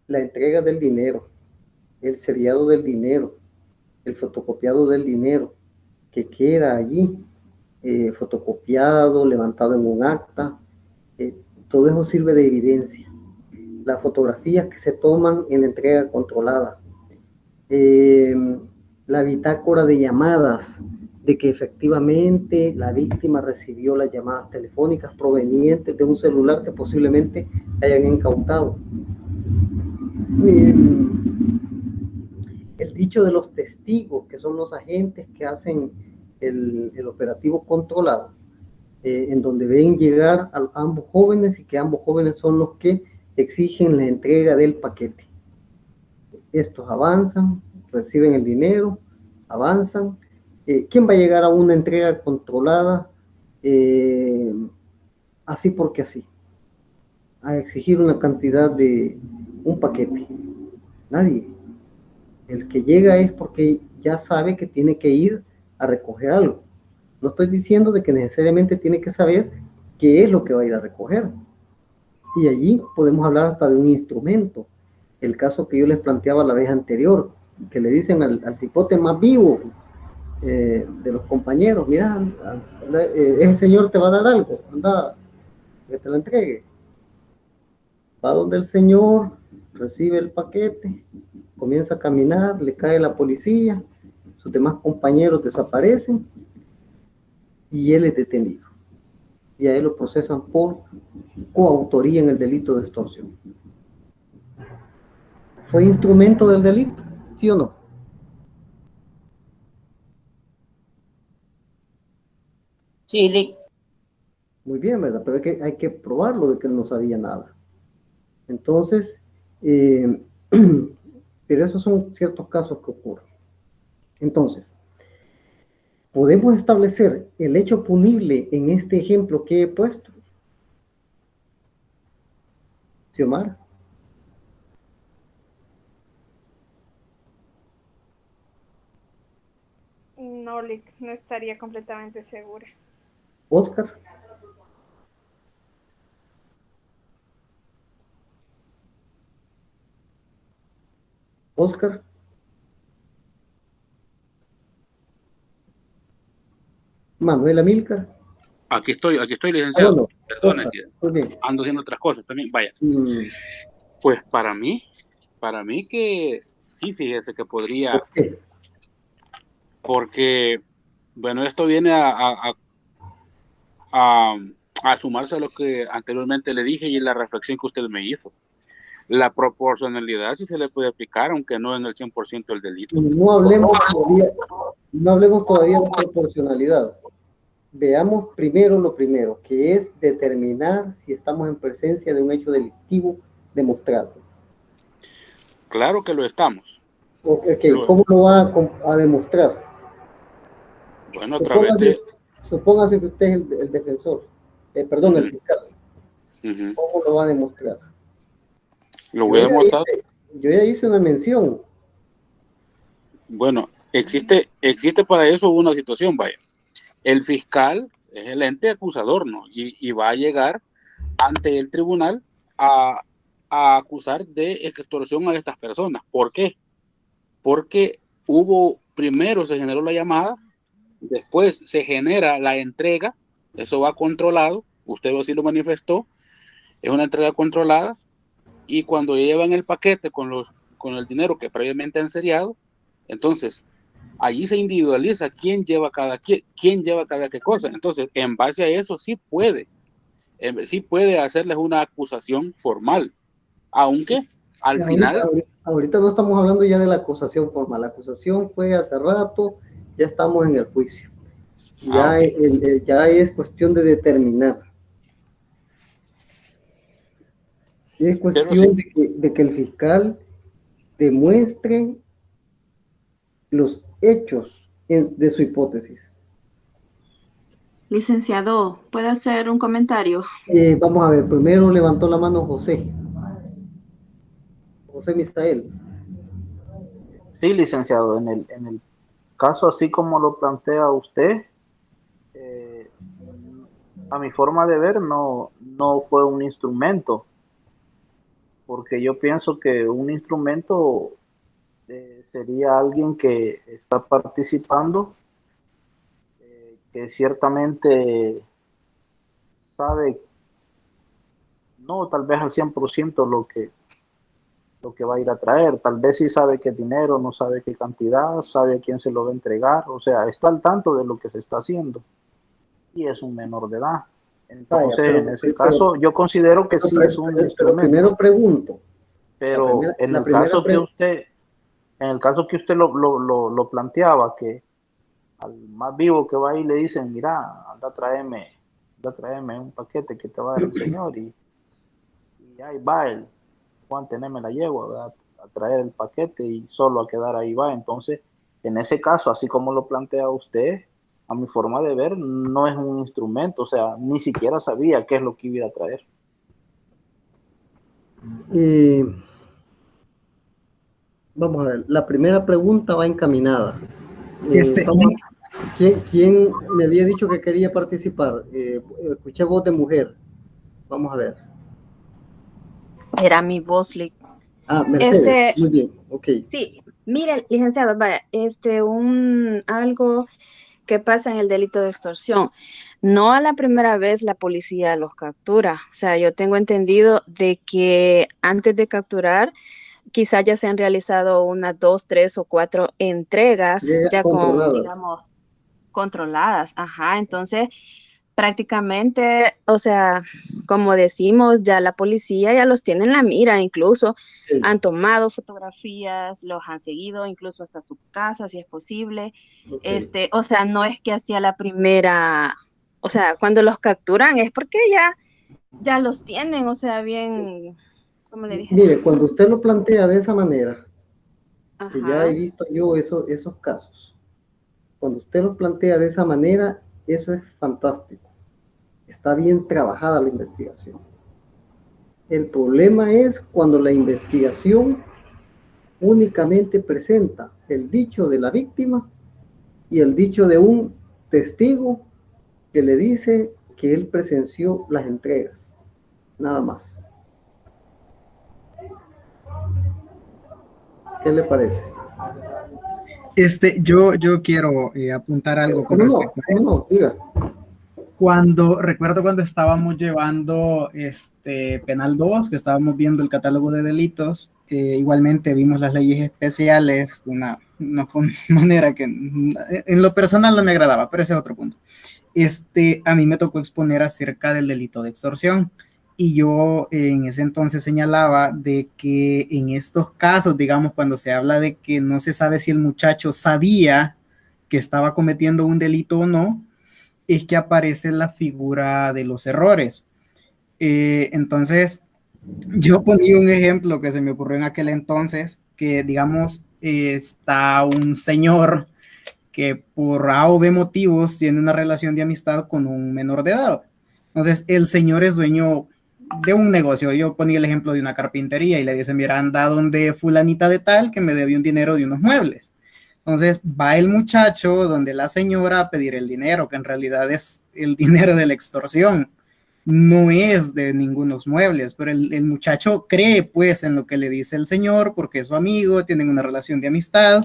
la entrega del dinero, el seriado del dinero, el fotocopiado del dinero, que queda allí, fotocopiado, levantado en un acta, todo eso sirve de evidencia. Las fotografías que se toman en la entrega controlada, la bitácora de llamadas, de que efectivamente la víctima recibió las llamadas telefónicas provenientes de un celular que posiblemente hayan incautado. El dicho de los testigos, que son los agentes que hacen el operativo controlado, en donde ven llegar a ambos jóvenes y que ambos jóvenes son los que exigen la entrega del paquete. Estos avanzan, reciben el dinero, avanzan. ¿Quién va a llegar a una entrega controlada así porque así? A exigir una cantidad de un paquete. Nadie. El que llega es porque ya sabe que tiene que ir a recoger algo. No estoy diciendo de que necesariamente tiene que saber qué es lo que va a ir a recoger. Y allí podemos hablar hasta de un instrumento. El caso que yo les planteaba la vez anterior, que le dicen al cipote más vivo de los compañeros: mira, ese señor te va a dar algo, anda, que te lo entregue. Va donde el señor, recibe el paquete, comienza a caminar, le cae la policía, sus demás compañeros desaparecen y él es detenido. Y a él lo procesan por coautoría en el delito de extorsión. ¿Fue instrumento del delito? ¿Sí o no? Sí. Muy bien, ¿verdad? Pero hay que probarlo de que él no sabía nada. Entonces, pero esos son ciertos casos que ocurren. Entonces, ¿podemos establecer el hecho punible en este ejemplo que he puesto? Xiomara. No, Lick, no estaría completamente segura. Oscar. Oscar. Manuel Amílcar. Aquí estoy, licenciado. Bueno, Perdone, Oscar, ando haciendo otras cosas también. Vaya. Pues para mí que sí, fíjese que podría. ¿Por qué? Porque, bueno, esto viene a sumarse a lo que anteriormente le dije y la reflexión que usted me hizo. La proporcionalidad sí se le puede aplicar, aunque no en el 100% del delito. No hablemos todavía de proporcionalidad. Veamos primero lo primero, que es determinar si estamos en presencia de un hecho delictivo demostrado. Claro que lo estamos. Okay. ¿Cómo lo va a demostrar? Bueno, a través de... Supóngase que usted es el defensor, el fiscal. ¿Cómo lo va a demostrar? Lo voy a demostrar. Yo ya hice una mención. Bueno, existe para eso una situación, vaya. El fiscal es el ente acusador, ¿no? Y va a llegar ante el tribunal a acusar de extorsión a estas personas. ¿Por qué? Porque primero se generó la llamada, después se genera la entrega, eso va controlado, usted así lo manifestó, es una entrega controlada, y cuando llevan el paquete con el dinero que previamente han seriado, Entonces, allí se individualiza quién lleva cada qué cosa. Entonces, en base a eso sí puede hacerles una acusación formal, aunque al final... Ahorita no estamos hablando ya de la acusación formal, la acusación fue hace rato, ya estamos en el juicio. Ya, okay. Ya es cuestión de determinar. Es cuestión de que el fiscal demuestre los hechos de su hipótesis. Licenciado, ¿puede hacer un comentario? Vamos a ver, primero levantó la mano José Misael. Sí, licenciado, en el caso así como lo plantea usted, a mi forma de ver no fue un instrumento, porque yo pienso que un instrumento sería alguien que está participando, que ciertamente sabe, no tal vez al 100% lo que va a ir a traer, tal vez sí sabe qué dinero, no sabe qué cantidad, sabe a quién se lo va a entregar, o sea, está al tanto de lo que se está haciendo y es un menor de edad. Entonces, en ese caso, yo considero que sí es un instrumento. Pero primero pregunto. Pero en el caso que usted lo planteaba, que al más vivo que va ahí le dicen, mira, anda a traerme un paquete que te va a dar el señor, y ahí va él, Juan, tenerme la yegua, ¿verdad? A traer el paquete y solo a quedar ahí va. Entonces, en ese caso, así como lo plantea usted, a mi forma de ver, no es un instrumento, o sea, ni siquiera sabía qué es lo que iba a traer. Vamos a ver, la primera pregunta va encaminada. ¿Quién me había dicho que quería participar? Escuché voz de mujer. Vamos a ver. Era mi voz. Mercedes, muy bien, ok. Sí, mire, licenciado, vaya, algo que pasa en el delito de extorsión. No a la primera vez la policía los captura. O sea, yo tengo entendido de que antes de capturar, quizás ya se han realizado unas 2, 3 o 4 entregas ya con, digamos, controladas. Ajá, entonces prácticamente, o sea, como decimos, ya la policía ya los tiene en la mira, incluso han tomado fotografías, los han seguido incluso hasta su casa, si es posible. O sea, no es que hacia la primera, o sea, cuando los capturan es porque ya los tienen, o sea, bien, como le dije. Mire, cuando usted lo plantea de esa manera, que ya he visto yo esos casos, cuando usted lo plantea de esa manera, eso es fantástico. Está bien trabajada la investigación. El problema es cuando la investigación únicamente presenta el dicho de la víctima y el dicho de un testigo que le dice que él presenció las entregas. Nada más. ¿Qué le parece? Yo quiero apuntar algo con respecto a eso. Diga. Recuerdo cuando estábamos llevando Penal 2, que estábamos viendo el catálogo de delitos, igualmente vimos las leyes especiales de una manera que en lo personal no me agradaba, pero ese es otro punto. A mí me tocó exponer acerca del delito de extorsión, y yo en ese entonces señalaba de que en estos casos, digamos, cuando se habla de que no se sabe si el muchacho sabía que estaba cometiendo un delito o no, es que aparece la figura de los errores. Entonces, yo ponía un ejemplo que se me ocurrió en aquel entonces, que digamos, está un señor que por A o B motivos tiene una relación de amistad con un menor de edad. Entonces, el señor es dueño de un negocio. Yo ponía el ejemplo de una carpintería y le dice, mira, anda donde fulanita de tal que me debe un dinero de unos muebles. Entonces va el muchacho donde la señora a pedir el dinero, que en realidad es el dinero de la extorsión, no es de ningunos muebles, pero el muchacho cree pues en lo que le dice el señor porque es su amigo, tienen una relación de amistad,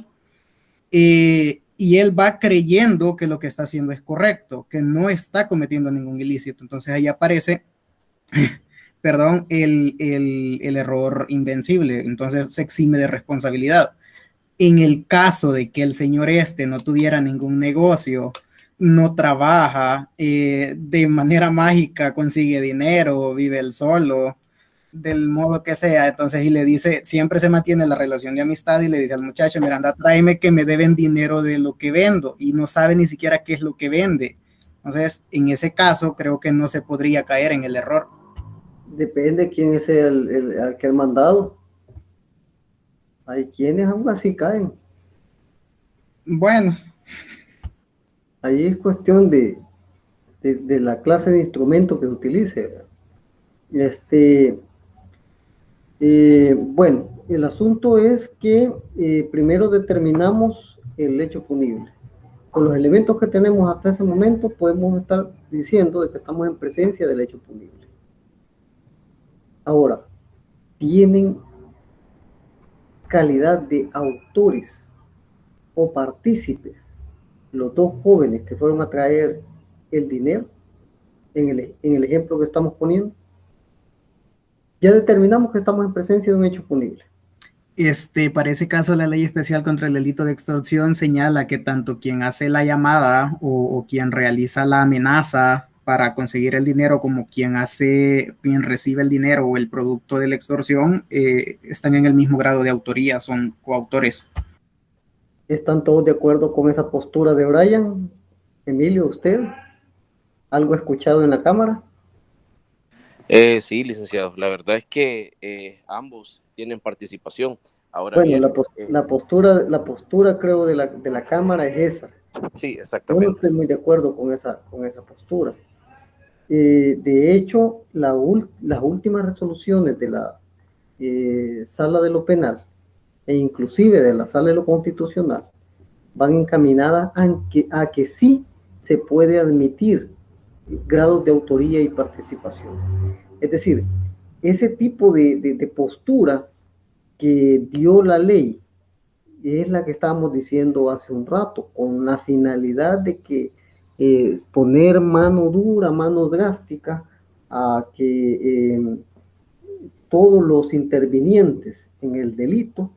y él va creyendo que lo que está haciendo es correcto, que no está cometiendo ningún ilícito. Entonces ahí aparece, el error invencible, entonces se exime de responsabilidad. en el caso de que el señor no tuviera ningún negocio, no trabaja, de manera mágica consigue dinero, vive él solo, del modo que sea, entonces y le dice, siempre se mantiene la relación de amistad y le dice al muchacho, mira, anda, tráeme que me deben dinero de lo que vendo, y no sabe ni siquiera qué es lo que vende. Entonces, en ese caso, creo que no se podría caer en el error. Depende quién es el que ha mandado. Hay quienes aún así caen. Bueno. Ahí es cuestión de la clase de instrumento que se utilice. Bueno, el asunto es que primero determinamos el hecho punible. Con los elementos que tenemos hasta ese momento, podemos estar diciendo de que estamos en presencia del hecho punible. Ahora, ¿tienen calidad de autores o partícipes los dos jóvenes que fueron a traer el dinero en el ejemplo que estamos poniendo? Ya determinamos que estamos en presencia de un hecho punible. Para ese caso, la ley especial contra el delito de extorsión señala que tanto quien hace la llamada o quien realiza la amenaza para conseguir el dinero como quien recibe el dinero o el producto de la extorsión están en el mismo grado de autoría, son coautores. ¿Están todos de acuerdo con esa postura de Brian? Emilio, ¿usted? ¿Algo escuchado en la Cámara? Sí, licenciado. La verdad es que ambos tienen participación. Ahora bueno, bien, la postura creo de la Cámara es esa. Sí, exactamente. Yo no estoy muy de acuerdo con esa postura. De hecho, las últimas resoluciones de la Sala de lo Penal e inclusive de la Sala de lo Constitucional van encaminadas a que sí se puede admitir grados de autoría y participación. Es decir, ese tipo de postura que dio la ley es la que estábamos diciendo hace un rato, con la finalidad de que poner mano dura, mano drástica a que todos los intervinientes en el delito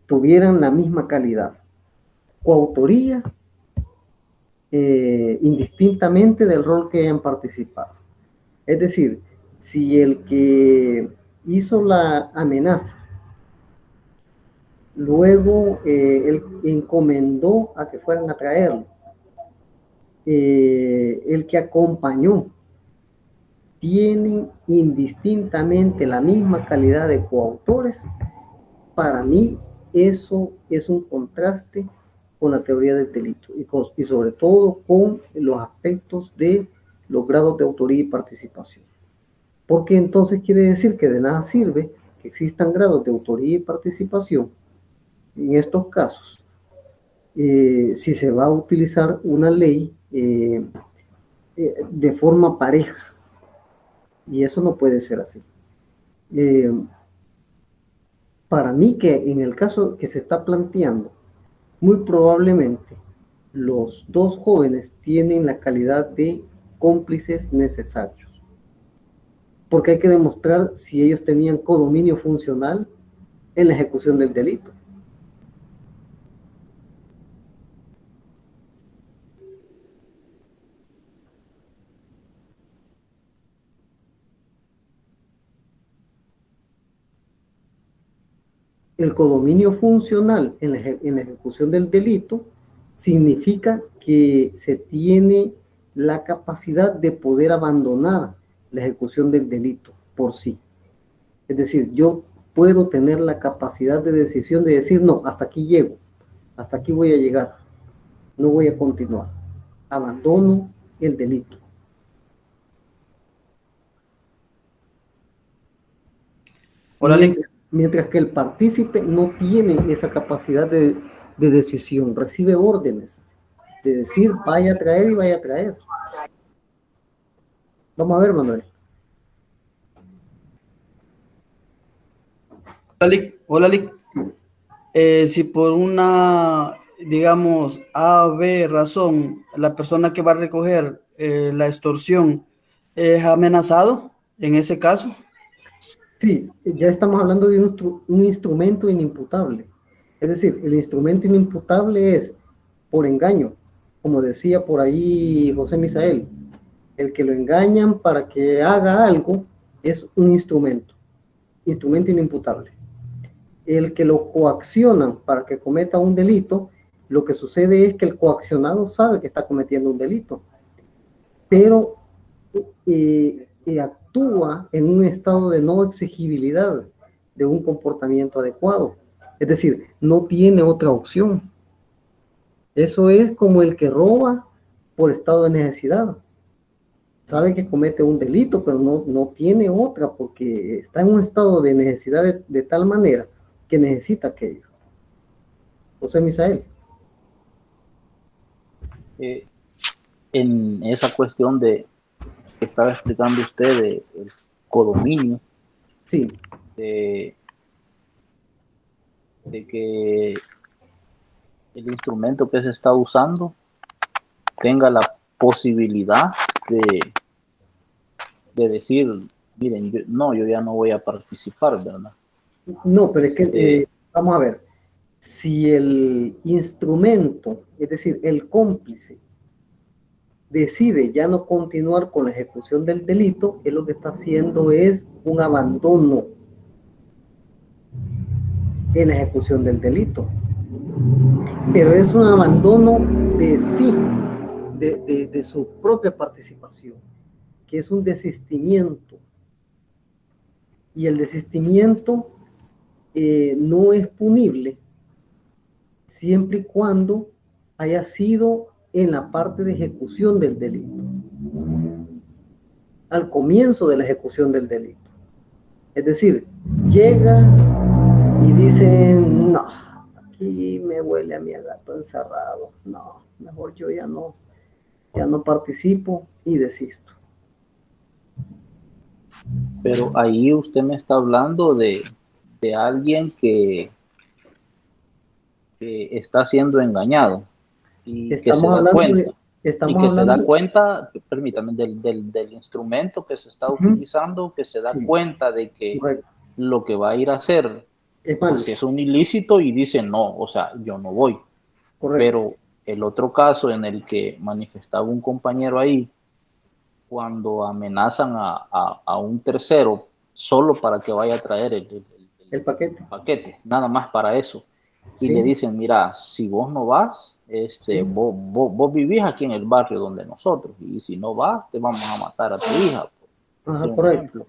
tuvieran la misma calidad, coautoría, indistintamente del rol que hayan participado. Es decir, si el que hizo la amenaza luego él encomendó a que fueran a traerlo, el que acompañó, tienen indistintamente la misma calidad de coautores, para mí eso es un contraste con la teoría del delito y sobre todo con los aspectos de los grados de autoría y participación. Porque entonces quiere decir que de nada sirve que existan grados de autoría y participación en estos casos, si se va a utilizar una ley de forma pareja. Y eso no puede ser así. Para mí que en el caso que se está planteando, muy probablemente los dos jóvenes tienen la calidad de cómplices necesarios. Porque hay que demostrar si ellos tenían codominio funcional en la ejecución del delito. El codominio funcional en la ejecución del delito significa que se tiene la capacidad de poder abandonar la ejecución del delito por sí. Es decir, yo puedo tener la capacidad de decisión de decir, no, hasta aquí llego, hasta aquí voy a llegar, no voy a continuar, abandono el delito. Mientras que el partícipe no tiene esa capacidad de decisión, recibe órdenes de decir vaya a traer y vaya a traer. Vamos a ver, Manuel. Hola, Lick. Si por una, digamos, A o B razón, la persona que va a recoger la extorsión es amenazado, en ese caso. Sí, ya estamos hablando de un instrumento inimputable. Es decir, el instrumento inimputable es por engaño, como decía por ahí José Misael. El que lo engañan para que haga algo es un instrumento inimputable. El que lo coaccionan para que cometa un delito, lo que sucede es que el coaccionado sabe que está cometiendo un delito, pero actúa en un estado de no exigibilidad de un comportamiento adecuado. Es decir, no tiene otra opción. Eso es como el que roba por estado de necesidad. Sabe que comete un delito, pero no tiene otra porque está en un estado de necesidad de tal manera que necesita aquello. José Misael. En esa cuestión que estaba explicando usted del codominio, sí, de que el instrumento que se está usando tenga la posibilidad de decir, miren, yo ya no voy a participar, ¿verdad? No, pero es que, vamos a ver, si el instrumento, es decir, el cómplice, decide ya no continuar con la ejecución del delito, él lo que está haciendo es un abandono en la ejecución del delito. Pero es un abandono de sí, de su propia participación, que es un desistimiento. Y el desistimiento no es punible siempre y cuando haya sido en la parte de ejecución del delito, al comienzo de la ejecución del delito. Es decir, llega y dicen, no, aquí me huele a mi gato encerrado, no, mejor yo ya no participo y desisto. Pero ahí usted me está hablando de alguien que está siendo engañado y que se da cuenta. Se da cuenta, permítame, del instrumento que se está utilizando, que se da cuenta de que lo que va a ir a hacer pues es un ilícito y dice no, o sea, yo no voy. Pero el otro caso en el que manifestaba un compañero ahí, cuando amenazan a un tercero solo para que vaya a traer el paquete, nada más para eso. Y le dicen, mira, si vos no vas, vos vivís aquí en el barrio donde nosotros, y si no vas, te vamos a matar a tu hija, por ejemplo.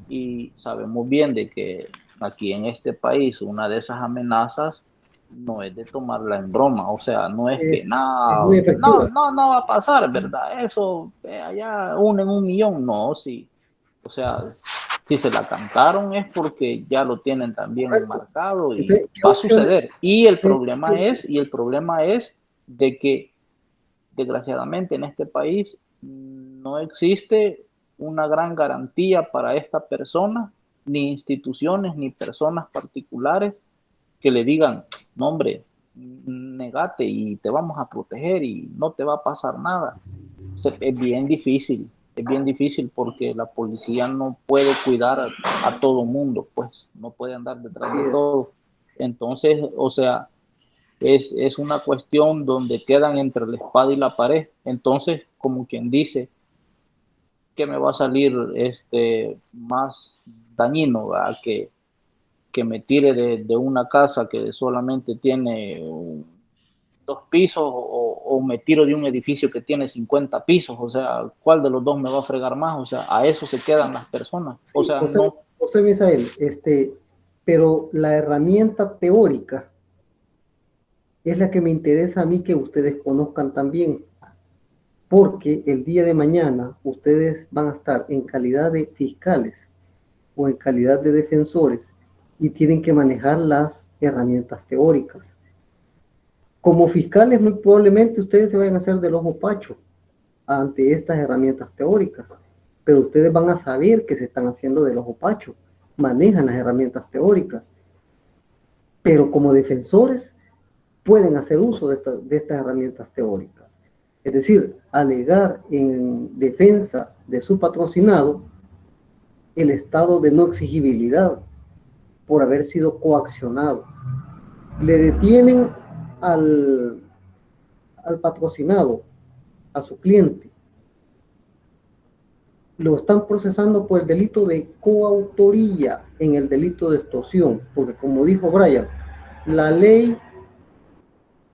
Y sabemos bien de que aquí en este país una de esas amenazas no es de tomarla en broma, o sea, no es que no va a pasar, ¿verdad? Eso allá uno en 1.000.000, no, sí. O sea, si se la cantaron es porque ya lo tienen también enmarcado y va a suceder. Y el problema es de que desgraciadamente en este país no existe una gran garantía para esta persona, ni instituciones ni personas particulares que le digan, no hombre, negate y te vamos a proteger y no te va a pasar nada. O sea, es bien difícil porque la policía no puede cuidar a todo mundo, pues no puede andar detrás de todo. Entonces, o sea, es una cuestión donde quedan entre la espada y la pared. Entonces, como quien dice, que me va a salir más dañino a que me tire de una casa que solamente tiene 2 pisos o me tiro de un edificio que tiene 50 pisos, o sea, ¿cuál de los dos me va a fregar más? O sea, a eso se quedan las personas. Sí, o sea, José Misael, pero la herramienta teórica es la que me interesa a mí que ustedes conozcan también, porque el día de mañana ustedes van a estar en calidad de fiscales o en calidad de defensores y tienen que manejar las herramientas teóricas. Como fiscales, muy probablemente ustedes se vayan a hacer del ojo pacho ante estas herramientas teóricas, pero ustedes van a saber que se están haciendo del ojo pacho, manejan las herramientas teóricas, pero como defensores pueden hacer uso de estas herramientas teóricas. Es decir, alegar en defensa de su patrocinado el estado de no exigibilidad por haber sido coaccionado. le detienen al patrocinado, a su cliente. Lo están procesando por el delito de coautoría en el delito de extorsión, porque como dijo Brian, la ley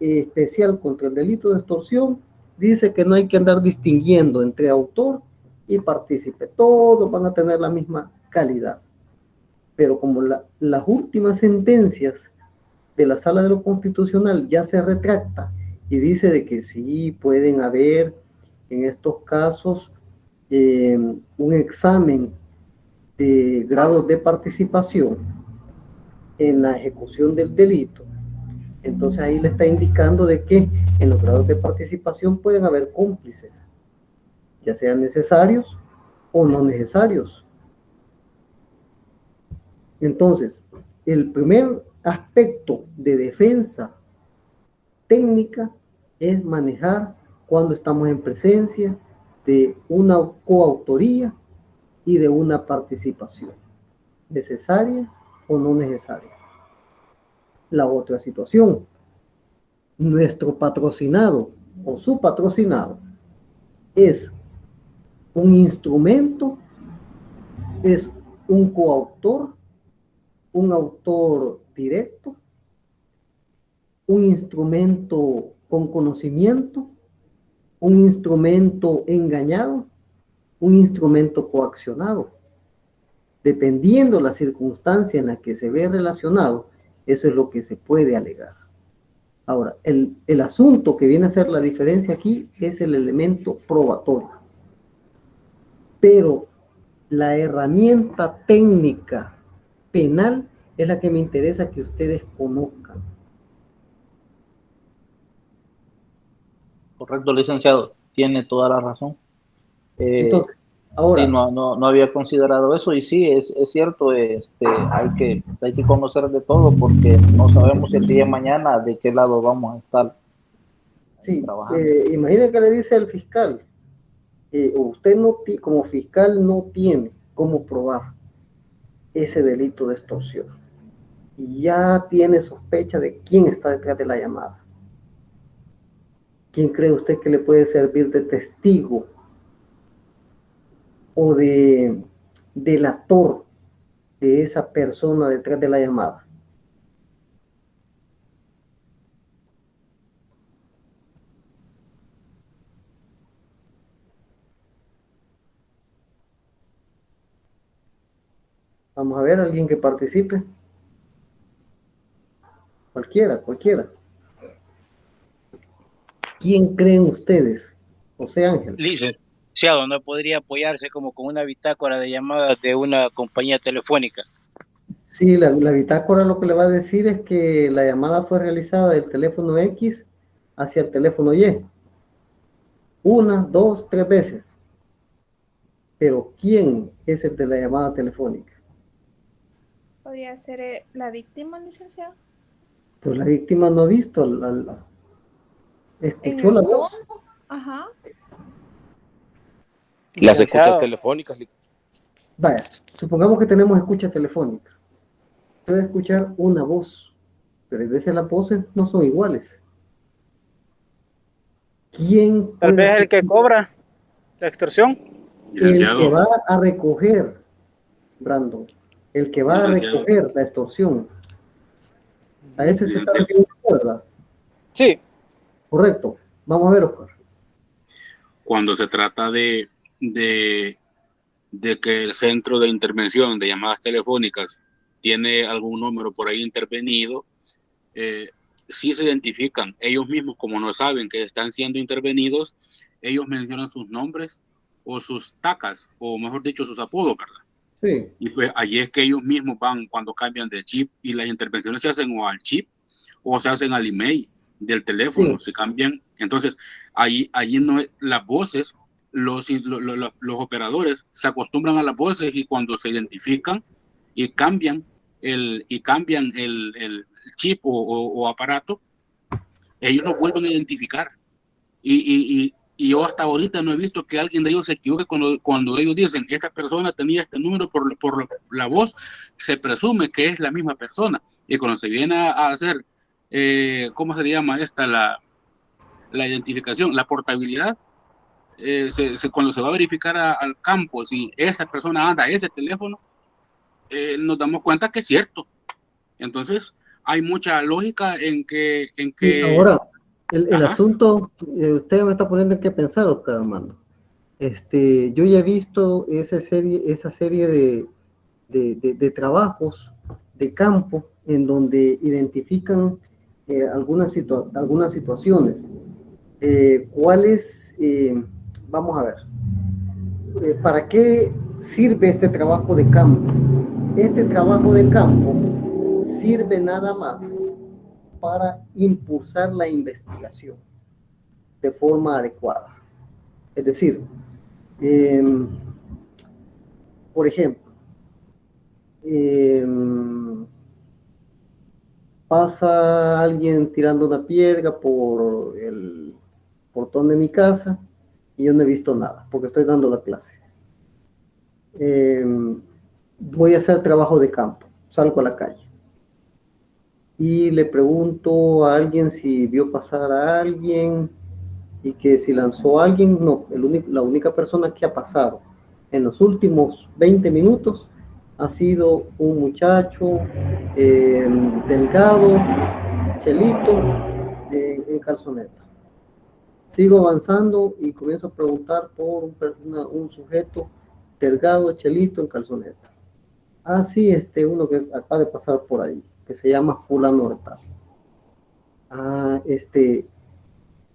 especial contra el delito de extorsión dice que no hay que andar distinguiendo entre autor y partícipe, todos van a tener la misma calidad. Pero como las últimas sentencias de la Sala de lo Constitucional ya se retracta y dice de que sí pueden haber en estos casos un examen de grados de participación en la ejecución del delito, entonces ahí le está indicando de que en los grados de participación pueden haber cómplices, ya sean necesarios o no necesarios. Entonces, el primer aspecto de defensa técnica es manejar cuando estamos en presencia de una coautoría y de una participación, necesaria o no necesaria. La otra situación, nuestro patrocinado o su patrocinado es un instrumento, es un coautor, un autor directo, un instrumento con conocimiento, un instrumento engañado, un instrumento coaccionado. Dependiendo la circunstancia en la que se ve relacionado, eso es lo que se puede alegar. Ahora, el asunto que viene a ser la diferencia aquí es el elemento probatorio. Pero la herramienta técnica penal es la que me interesa que ustedes conozcan. Correcto, licenciado, tiene toda la razón. Entonces, ahora... Sí, no había considerado eso y sí, es cierto, hay que conocer de todo porque no sabemos el día de mañana de qué lado vamos a estar trabajando. Imagina que le dice al fiscal, usted como fiscal no tiene cómo probar ese delito de extorsión y ya tiene sospecha de quién está detrás de la llamada. ¿Quién cree usted que le puede servir de testigo o de delator de esa persona detrás de la llamada? Vamos a ver, alguien que participe. Cualquiera. ¿Quién creen ustedes? José Ángel. Licenciado, ¿no podría apoyarse como con una bitácora de llamadas de una compañía telefónica? Sí, la bitácora lo que le va a decir es que la llamada fue realizada del teléfono X hacia el teléfono Y. 1, 2, 3 veces. Pero ¿quién es el de la llamada telefónica? ¿Podría ser la víctima, licenciado? Pues la víctima no ha visto, escuchó la voz. Ajá. Las escuchas telefónicas. Vaya, supongamos que tenemos escucha telefónica. Puede escuchar una voz, pero a veces las voces no son iguales. ¿Quién? Tal vez el que cobra la extorsión. El que va a recoger, Brandon. El que va a recoger la extorsión. A ese se está refiriendo, ¿verdad? Sí. Correcto. Vamos a ver, Oscar. Cuando se trata de que el centro de intervención de llamadas telefónicas tiene algún número por ahí intervenido, sí se identifican. Ellos mismos, como no saben que están siendo intervenidos, ellos mencionan sus nombres o sus tacas, o mejor dicho, sus apodos, ¿verdad? Sí. Y pues allí es que ellos mismos van cuando cambian de chip y las intervenciones se hacen o al chip o se hacen al email del teléfono, se cambian. Entonces, allí no, las voces, los operadores se acostumbran a las voces y cuando se identifican y cambian el chip o aparato, ellos lo vuelven a identificar. Y yo hasta ahorita no he visto que alguien de ellos se equivoque cuando ellos dicen, esta persona tenía este número por la voz, se presume que es la misma persona. Y cuando se viene a hacer ¿cómo se llama esta? La identificación, la portabilidad. Cuando se va a verificar al campo, si esa persona anda ese teléfono, nos damos cuenta que es cierto. Entonces, hay mucha lógica en que... Sí, ahora, el asunto, usted me está poniendo en qué pensar, Oscar Armando. Yo ya he visto esa serie de trabajos de campo en donde identifican algunas situaciones. ¿Cuáles? Vamos a ver. ¿Para qué sirve este trabajo de campo? Este trabajo de campo sirve nada más para impulsar la investigación de forma adecuada. Es decir, por ejemplo, pasa alguien tirando una piedra por el portón de mi casa y yo no he visto nada porque estoy dando la clase. Voy a hacer trabajo de campo, salgo a la calle y le pregunto a alguien si vio pasar a alguien y que si lanzó a alguien. No, la única persona que ha pasado en los últimos 20 minutos ha sido un muchacho delgado, chelito, en calzoneta. Sigo avanzando y comienzo a preguntar por un sujeto delgado, chelito, en calzoneta. Ah, sí, uno que acaba de pasar por ahí, que se llama fulano de tal. Ah,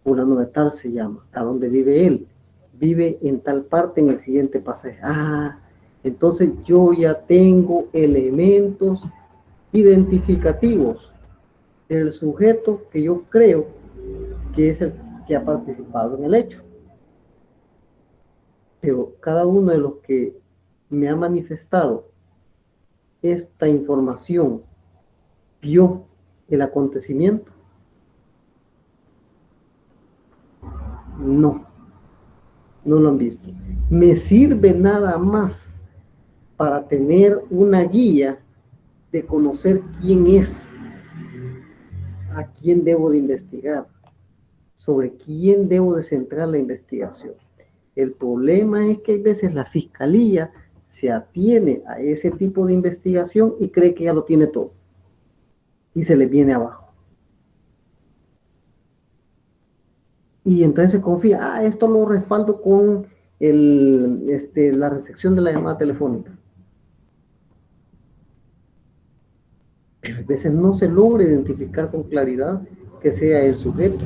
fulano de tal se llama. ¿A dónde vive él? Vive en tal parte, en el siguiente pasaje. Ah, entonces yo ya tengo elementos identificativos del sujeto que yo creo que es el que ha participado en el hecho. Pero cada uno de los que me ha manifestado esta información vio el acontecimiento. No lo han visto. Me sirve nada más para tener una guía de conocer quién es, a quién debo de investigar, sobre quién debo de centrar la investigación. El problema es que a veces la fiscalía se atiene a ese tipo de investigación y cree que ya lo tiene todo y se le viene abajo. Y entonces se confía, esto lo respaldo con la recepción de la llamada telefónica. Pero a veces no se logra identificar con claridad que sea el sujeto.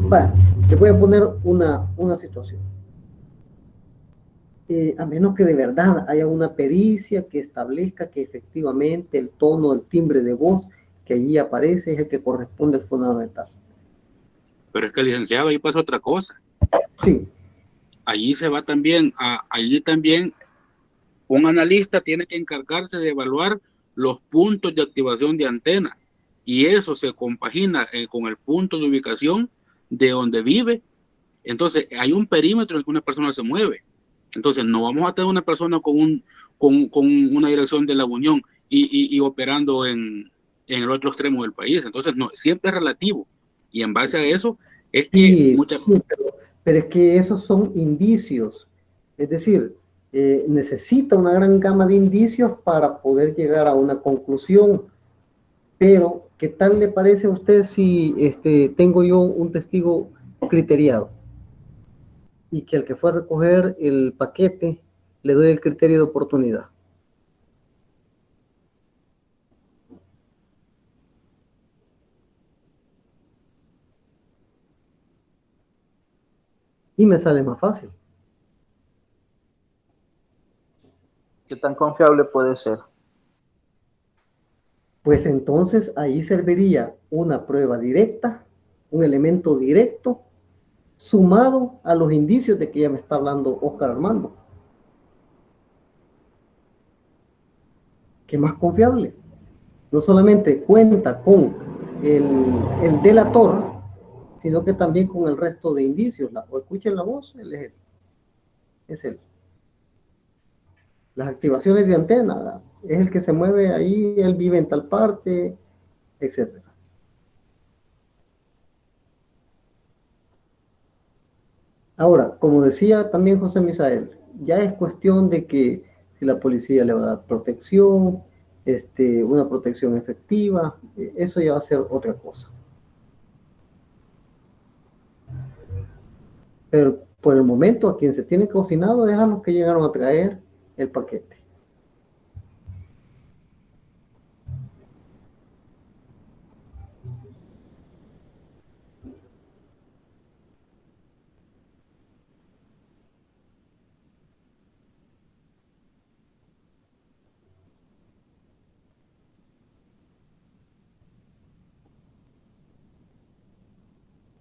Bueno, les voy a poner una situación. A menos que de verdad haya una pericia que establezca que efectivamente el tono, el timbre de voz que allí aparece es el que corresponde al fundamental. Pero es que, licenciado, ahí pasa otra cosa. Sí. Allí se va también, allí también un analista tiene que encargarse de evaluar los puntos de activación de antena, y eso se compagina con el punto de ubicación de donde vive. Entonces hay un perímetro en el que una persona se mueve. Entonces no vamos a tener una persona con una dirección de la Unión y operando en el otro extremo del país. Entonces no, siempre es relativo, y en base a eso es que sí, pero es que esos son indicios. Es decir, necesita una gran gama de indicios para poder llegar a una conclusión. Pero, ¿qué tal le parece a usted si tengo yo un testigo criteriado y que al que fue a recoger el paquete le doy el criterio de oportunidad? Y me sale más fácil. ¿Qué tan confiable puede ser? Pues entonces ahí serviría una prueba directa, un elemento directo, sumado a los indicios de que ya me está hablando Oscar Armando. ¿Qué más confiable? No solamente cuenta con el delator, sino que también con el resto de indicios. O escuchen la voz, él es él. Las activaciones de antena, es el que se mueve ahí, él vive en tal parte, etc. Ahora, como decía también José Misael, ya es cuestión de que si la policía le va a dar protección, una protección efectiva, eso ya va a ser otra cosa. Pero por el momento a quien se tiene cocinado es a los que llegaron a traer el paquete.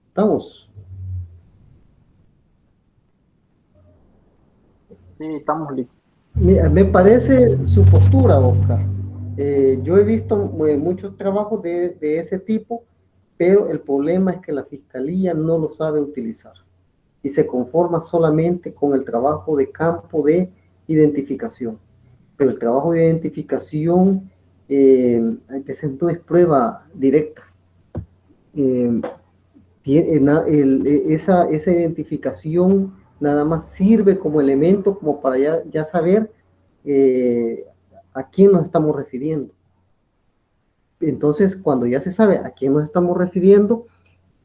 ¿Estamos? Sí, estamos listos. Me parece su postura, Oscar. Yo he visto muchos trabajos de ese tipo, pero el problema es que la fiscalía no lo sabe utilizar y se conforma solamente con el trabajo de campo de identificación. Pero el trabajo de identificación a veces no es prueba directa. Esa identificación nada más sirve como elemento como para ya saber a quién nos estamos refiriendo. Entonces, cuando ya se sabe a quién nos estamos refiriendo,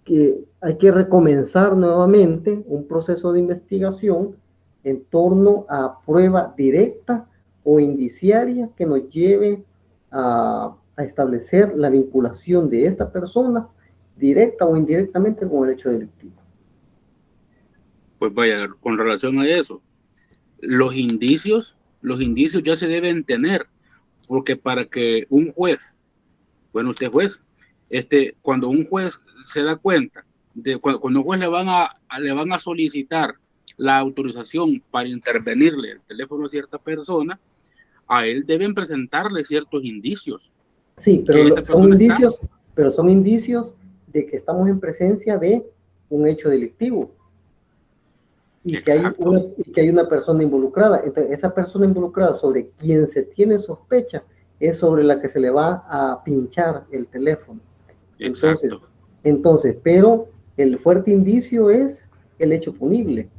que hay que recomenzar nuevamente un proceso de investigación en torno a prueba directa o indiciaria que nos lleve a establecer la vinculación de esta persona directa o indirectamente con el hecho delictivo. Pues vaya, con relación a eso, los indicios ya se deben tener, porque para que un juez, bueno, usted es juez, cuando un juez se da cuenta, cuando un juez le van a solicitar la autorización para intervenirle el teléfono a cierta persona, a él deben presentarle ciertos indicios. Sí, pero son indicios de que estamos en presencia de un hecho delictivo y que hay una persona involucrada. Entonces, esa persona involucrada sobre quien se tiene sospecha es sobre la que se le va a pinchar el teléfono. Entonces, pero el fuerte indicio es el hecho punible.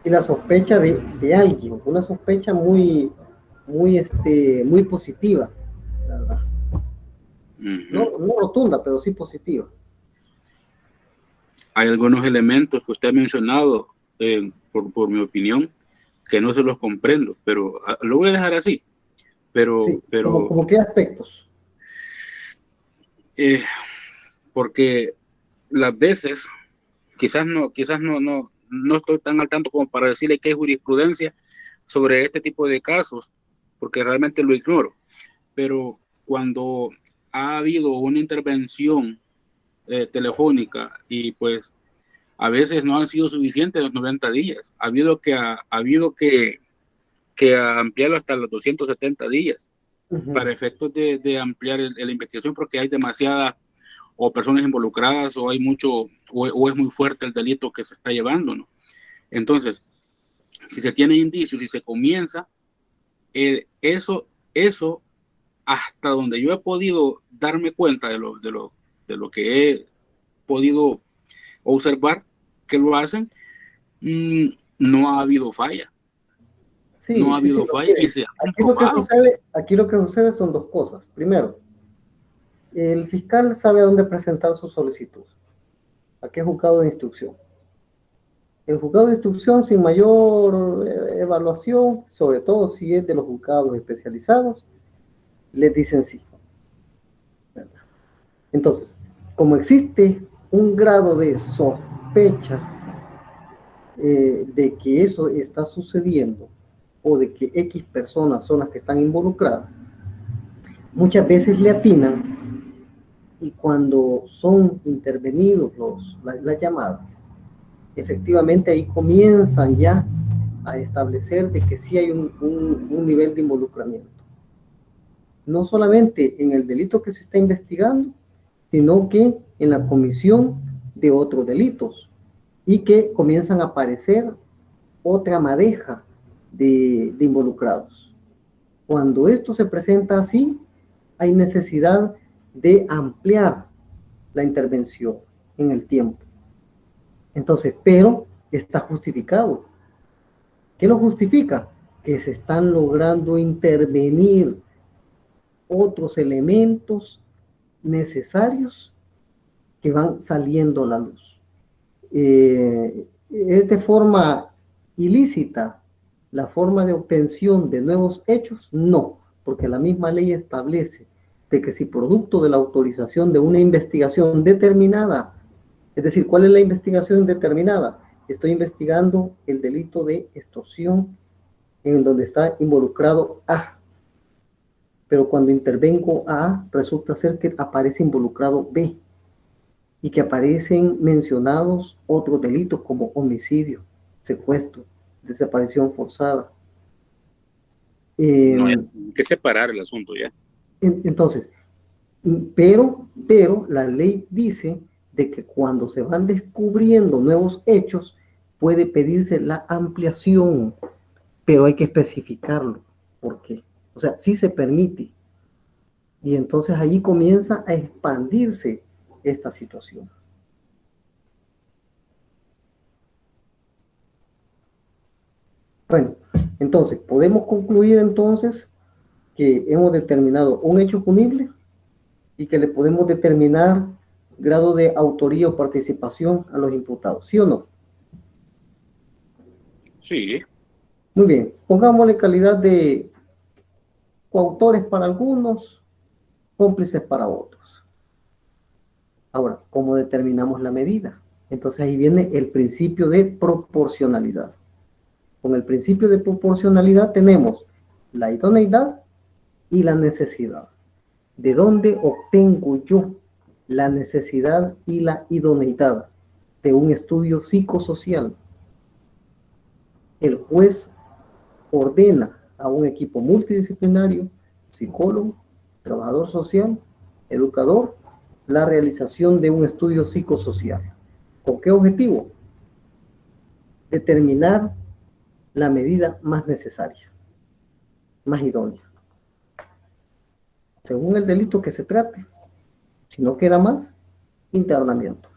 Y la sospecha de alguien, una sospecha muy positiva, la verdad. No rotunda, pero sí positiva. Hay algunos elementos que usted ha mencionado, por mi opinión, que no se los comprendo, pero lo voy a dejar así. Pero ¿Cómo qué aspectos? Porque las veces, quizás no estoy tan al tanto como para decirle que hay jurisprudencia sobre este tipo de casos, porque realmente lo ignoro. Pero cuando ha habido una intervención telefónica y pues a veces no han sido suficientes los 90 días, ha habido que ampliarlo hasta los 270 días para efectos de ampliar la investigación, porque hay demasiadas o personas involucradas o hay mucho o es muy fuerte el delito que se está llevando, ¿no? Entonces, si se tiene indicios y se comienza, eso hasta donde yo he podido darme cuenta de lo que he podido observar que lo hacen, no ha habido falla. Sí, no ha habido falla y se ha comprobado. Aquí lo que sucede son dos cosas. Primero, el fiscal sabe a dónde presentar su solicitud. ¿A qué juzgado de instrucción? El juzgado de instrucción, sin mayor evaluación, sobre todo si es de los juzgados especializados, les dicen sí. Entonces, como existe un grado de sospecha de que eso está sucediendo o de que X personas son las que están involucradas, muchas veces le atinan y cuando son intervenidos las llamadas, efectivamente ahí comienzan ya a establecer de que sí hay un nivel de involucramiento. No solamente en el delito que se está investigando, sino que en la comisión de otros delitos y que comienzan a aparecer otra madeja de involucrados. Cuando esto se presenta así, hay necesidad de ampliar la intervención en el tiempo. Entonces, pero está justificado. ¿Qué lo justifica? Que se están logrando intervenir otros elementos necesarios que van saliendo a la luz. Es de forma ilícita la forma de obtención de nuevos hechos, no, porque la misma ley establece de que si producto de la autorización de una investigación determinada, es decir, ¿cuál es la investigación determinada? Estoy investigando el delito de extorsión en donde está involucrado A, pero cuando intervengo A, resulta ser que aparece involucrado B y que aparecen mencionados otros delitos como homicidio, secuestro, desaparición forzada. No, hay que separar el asunto ya. Entonces, pero la ley dice de que cuando se van descubriendo nuevos hechos, puede pedirse la ampliación, pero hay que especificarlo. ¿Por qué? O sea, sí se permite. Y entonces allí comienza a expandirse esta situación. Bueno, entonces, podemos concluir entonces que hemos determinado un hecho punible y que le podemos determinar grado de autoría o participación a los imputados, ¿sí o no? Sí. Muy bien, pongámosle calidad de coautores para algunos, cómplices para otros. Ahora, ¿cómo determinamos la medida? Entonces ahí viene el principio de proporcionalidad. Con el principio de proporcionalidad tenemos la idoneidad y la necesidad. ¿De dónde obtengo yo la necesidad y la idoneidad? De un estudio psicosocial. El juez ordena a un equipo multidisciplinario, psicólogo, trabajador social, educador, la realización de un estudio psicosocial. ¿Con qué objetivo? Determinar la medida más necesaria, más idónea. Según el delito que se trate. Si no queda más, internamiento.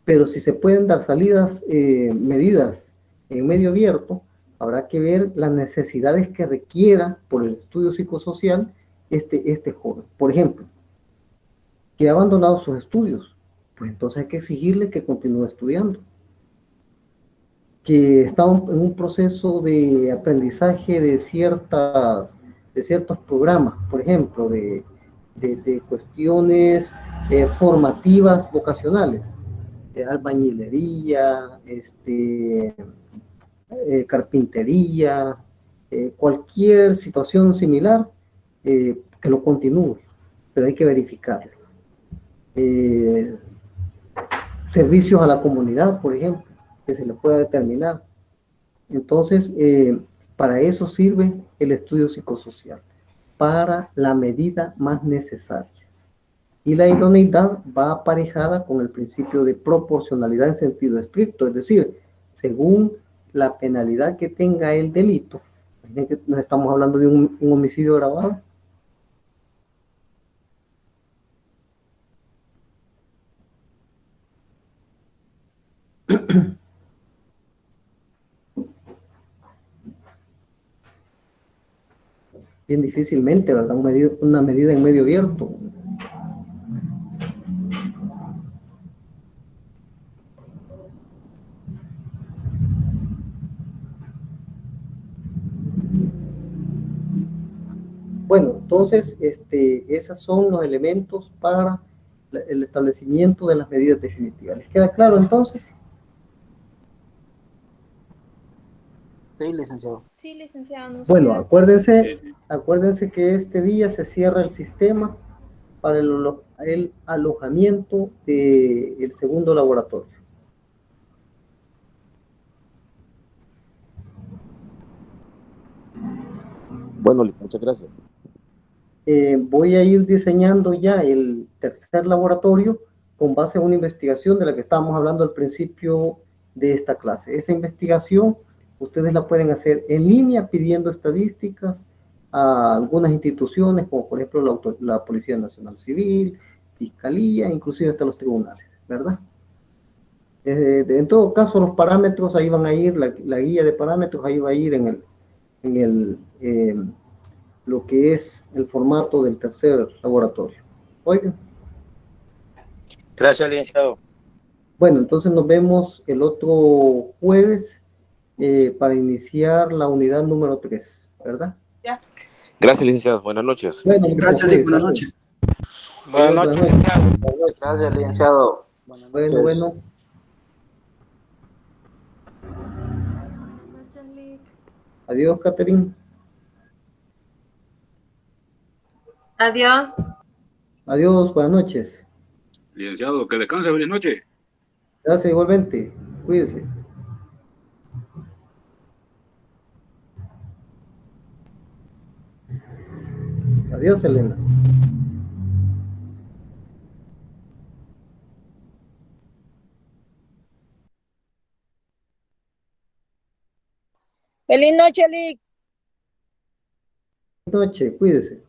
Pero si se pueden dar salidas, medidas en medio abierto, habrá que ver las necesidades que requiera por el estudio psicosocial este joven. Por ejemplo, que ha abandonado sus estudios, pues entonces hay que exigirle que continúe estudiando. Que está en un proceso de aprendizaje de ciertos programas, por ejemplo, de cuestiones formativas vocacionales, albañilería, carpintería, cualquier situación similar, que lo continúe, pero hay que verificarlo. Servicios a la comunidad, por ejemplo, que se le pueda determinar. Entonces, para eso sirve el estudio psicosocial, para la medida más necesaria. Y la idoneidad va aparejada con el principio de proporcionalidad en sentido estricto, es decir, según la penalidad que tenga el delito. Nos estamos hablando de un homicidio agravado. Bien difícilmente, ¿verdad? Una medida en medio abierto. Bueno, entonces, esos son los elementos para el establecimiento de las medidas definitivas. ¿Les queda claro entonces? Sí, licenciado. Sí, licenciado. Bueno, acuérdense que este día se cierra el sistema para el alojamiento del segundo laboratorio. Bueno, muchas gracias. Voy a ir diseñando ya el tercer laboratorio con base en una investigación de la que estábamos hablando al principio de esta clase. Esa investigación ustedes la pueden hacer en línea pidiendo estadísticas a algunas instituciones, como por ejemplo la Policía Nacional Civil, Fiscalía, inclusive hasta los tribunales, ¿verdad? En todo caso, los parámetros ahí van a ir, la guía de parámetros ahí va a ir lo que es el formato del tercer laboratorio. Oigan. Gracias, licenciado. Bueno, entonces nos vemos el otro jueves para iniciar la unidad número 3, ¿verdad? Ya. Gracias, licenciado. Buenas noches. Bueno, Gracias, Lick. Buenas noches. Buenas noches, licenciado. Gracias, licenciado. Buenas noches. Bueno. Adiós, Catherine. Adiós. Adiós, buenas noches. Licenciado, que descanse, buenas noches. Gracias igualmente. Cuídese. Adiós, Elena. Feliz noche, Lick. Buenas noches, cuídese.